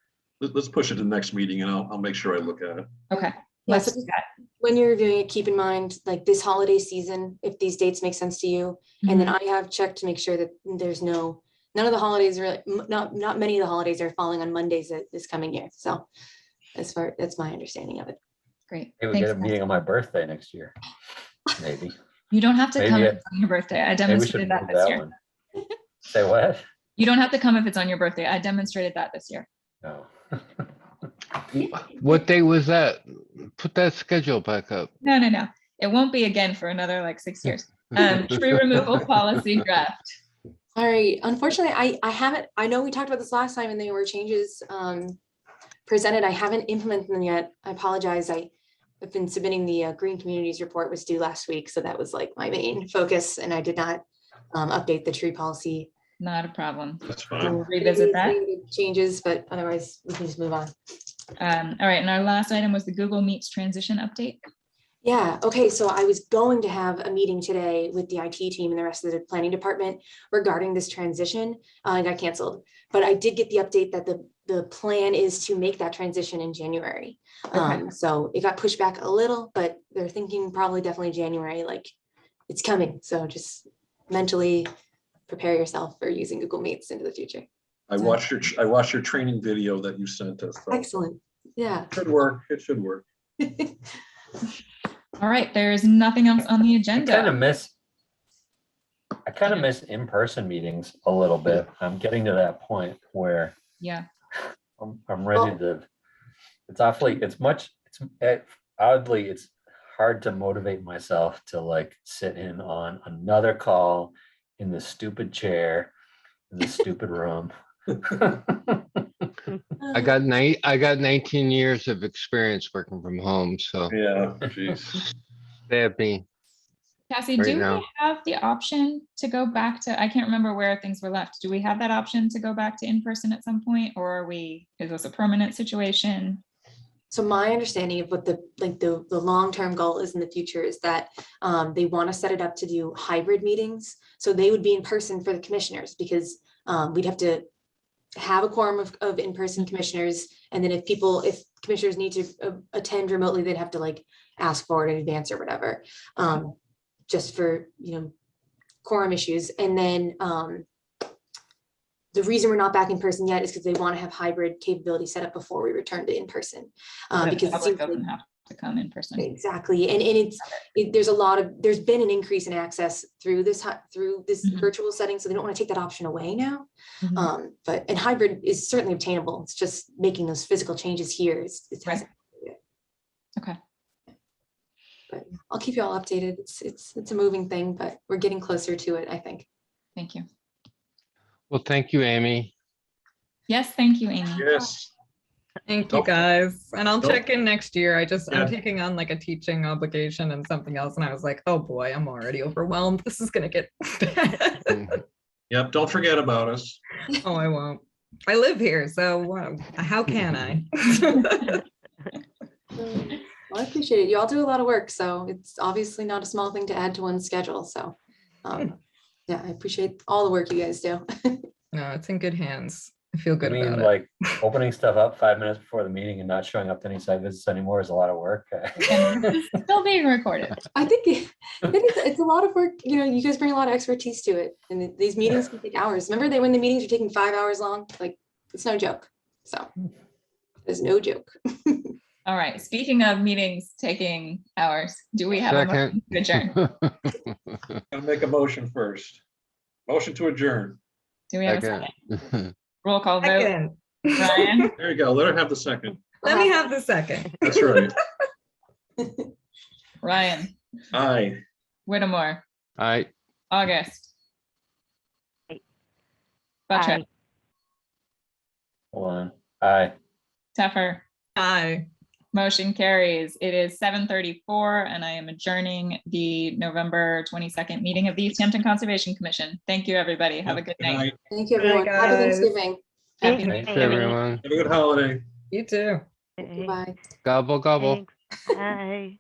Let's push it to the next meeting and I'll make sure I look at it. Okay. Yeah, Let's so do that. when you're reviewing it, keep in mind, like this holiday season, if these dates make sense to you. And then I have checked to make sure that there's none of the holidays, really, not many of the holidays are falling on Mondays this coming year. So that's my understanding of it. Great. Maybe we Thanks, get a meeting on my birthday next year. Maybe. You don't have to Maybe come it- if it's on your birthday. I Maybe we should demonstrated that move this that year. one. Say what? You don't have to come if it's on your birthday. I demonstrated that this year. No. What day was that? Put that schedule back up. No. It won't be again for another like 6 years. Tree removal policy draft. All right, unfortunately, I haven't, I know we talked about this last time and there were changes presented. I haven't implemented them yet. I apologize. I've been submitting the Green Communities report was due last week. So that was like my main focus, and I did not update the tree policy. Not a problem. That's We'll fine. revisit that. Changes, but otherwise we can just move on. All right, and our last item was the Google Meets transition update. Yeah, okay, so I was going to have a meeting today with the IT team and the rest of the planning department regarding this transition. It got canceled, but I did get the update that the plan is to make that transition in January. Okay. So it got pushed back a little, but they're thinking probably definitely January, like it's coming. So just mentally prepare yourself for using Google Meets into the future. I watched your training video that you sent us. so Excellent, yeah. It should work. It should work. All right, there's nothing else on the I kind agenda. of miss in-person meetings a little bit. I'm getting to that point where Yeah, I'm ready to, oddly, it's hard to motivate myself to like sit in on another call in the stupid chair, in the stupid room. I got 19 years of experience working from home, so Yeah, geez. they have me. Cassie, Right do now. we have the option to go back to, I can't remember where things were left. Do we have that option to go back to in-person at some point, or is this a permanent situation? So my understanding of what the long-term goal is in the future is that they want to set it up to do hybrid meetings. So they would be in person for the commissioners, because we'd have to have a quorum of in-person commissioners. And then if commissioners need to attend remotely, they'd have to like ask for it in advance or whatever, just for, quorum issues. And then the reason we're not back in person yet is because they want to have hybrid capability set up before we return to in-person. The Because it public seems doesn't like, have to come in person. exactly, and there's been an increase in access through this Mhm. virtual setting, so they don't want to take that option away now. Mhm. And hybrid is certainly obtainable. It's just making those physical changes here. It's Right. Okay. But I'll keep you all updated. It's a moving thing, but we're getting closer to it, I think. Thank you. Well, thank you, Amy. Yes, thank you, Amy. Yes. Thank you Nope. guys. And I'll Nope. check in next year. I'm Yeah. taking on like a teaching obligation and something else. And I was like, oh boy, I'm already overwhelmed. This is gonna get bad. Yep, don't forget about us. Oh, I won't. I live here, so how can I? Well, I appreciate it. You all do a lot of work, so it's obviously not a small thing to add to one's schedule. So yeah, I appreciate all the work you guys do. No, it's in good hands. I feel I good mean, about it. like opening stuff up 5 minutes before the meeting and not showing up to any site visits anymore is a lot of work. And this is still being recorded. I think it's a lot of work. You guys bring a lot of expertise to it, and these meetings can take hours. Remember when the meetings are taking 5 hours long? Like, it's no joke. So it's no joke. All right, speaking of meetings taking hours, do we have a motion to adjourn? I'll make a motion first. Motion to adjourn. Do we have a second? Roll call vote. Second. Ryan, There you go. Let her have the second. Let me have the second. That's right. Ryan, Aye. Whittemore, All right. August. Aye. Buttrick, Hold on. Aye. Teffer. Aye. Motion carries. It is 7:34 and I am adjourning the November 22nd meeting of the Easthampton Conservation Commission. Thank you, everybody. Have a good night. Thank you, Bye, everyone. Happy guys. Thanksgiving. Happy Thanks, Thanks, Thanksgiving. everyone. Have a good holiday. You too. Amy. Bye. Gobble, gobble. Thanks. Bye.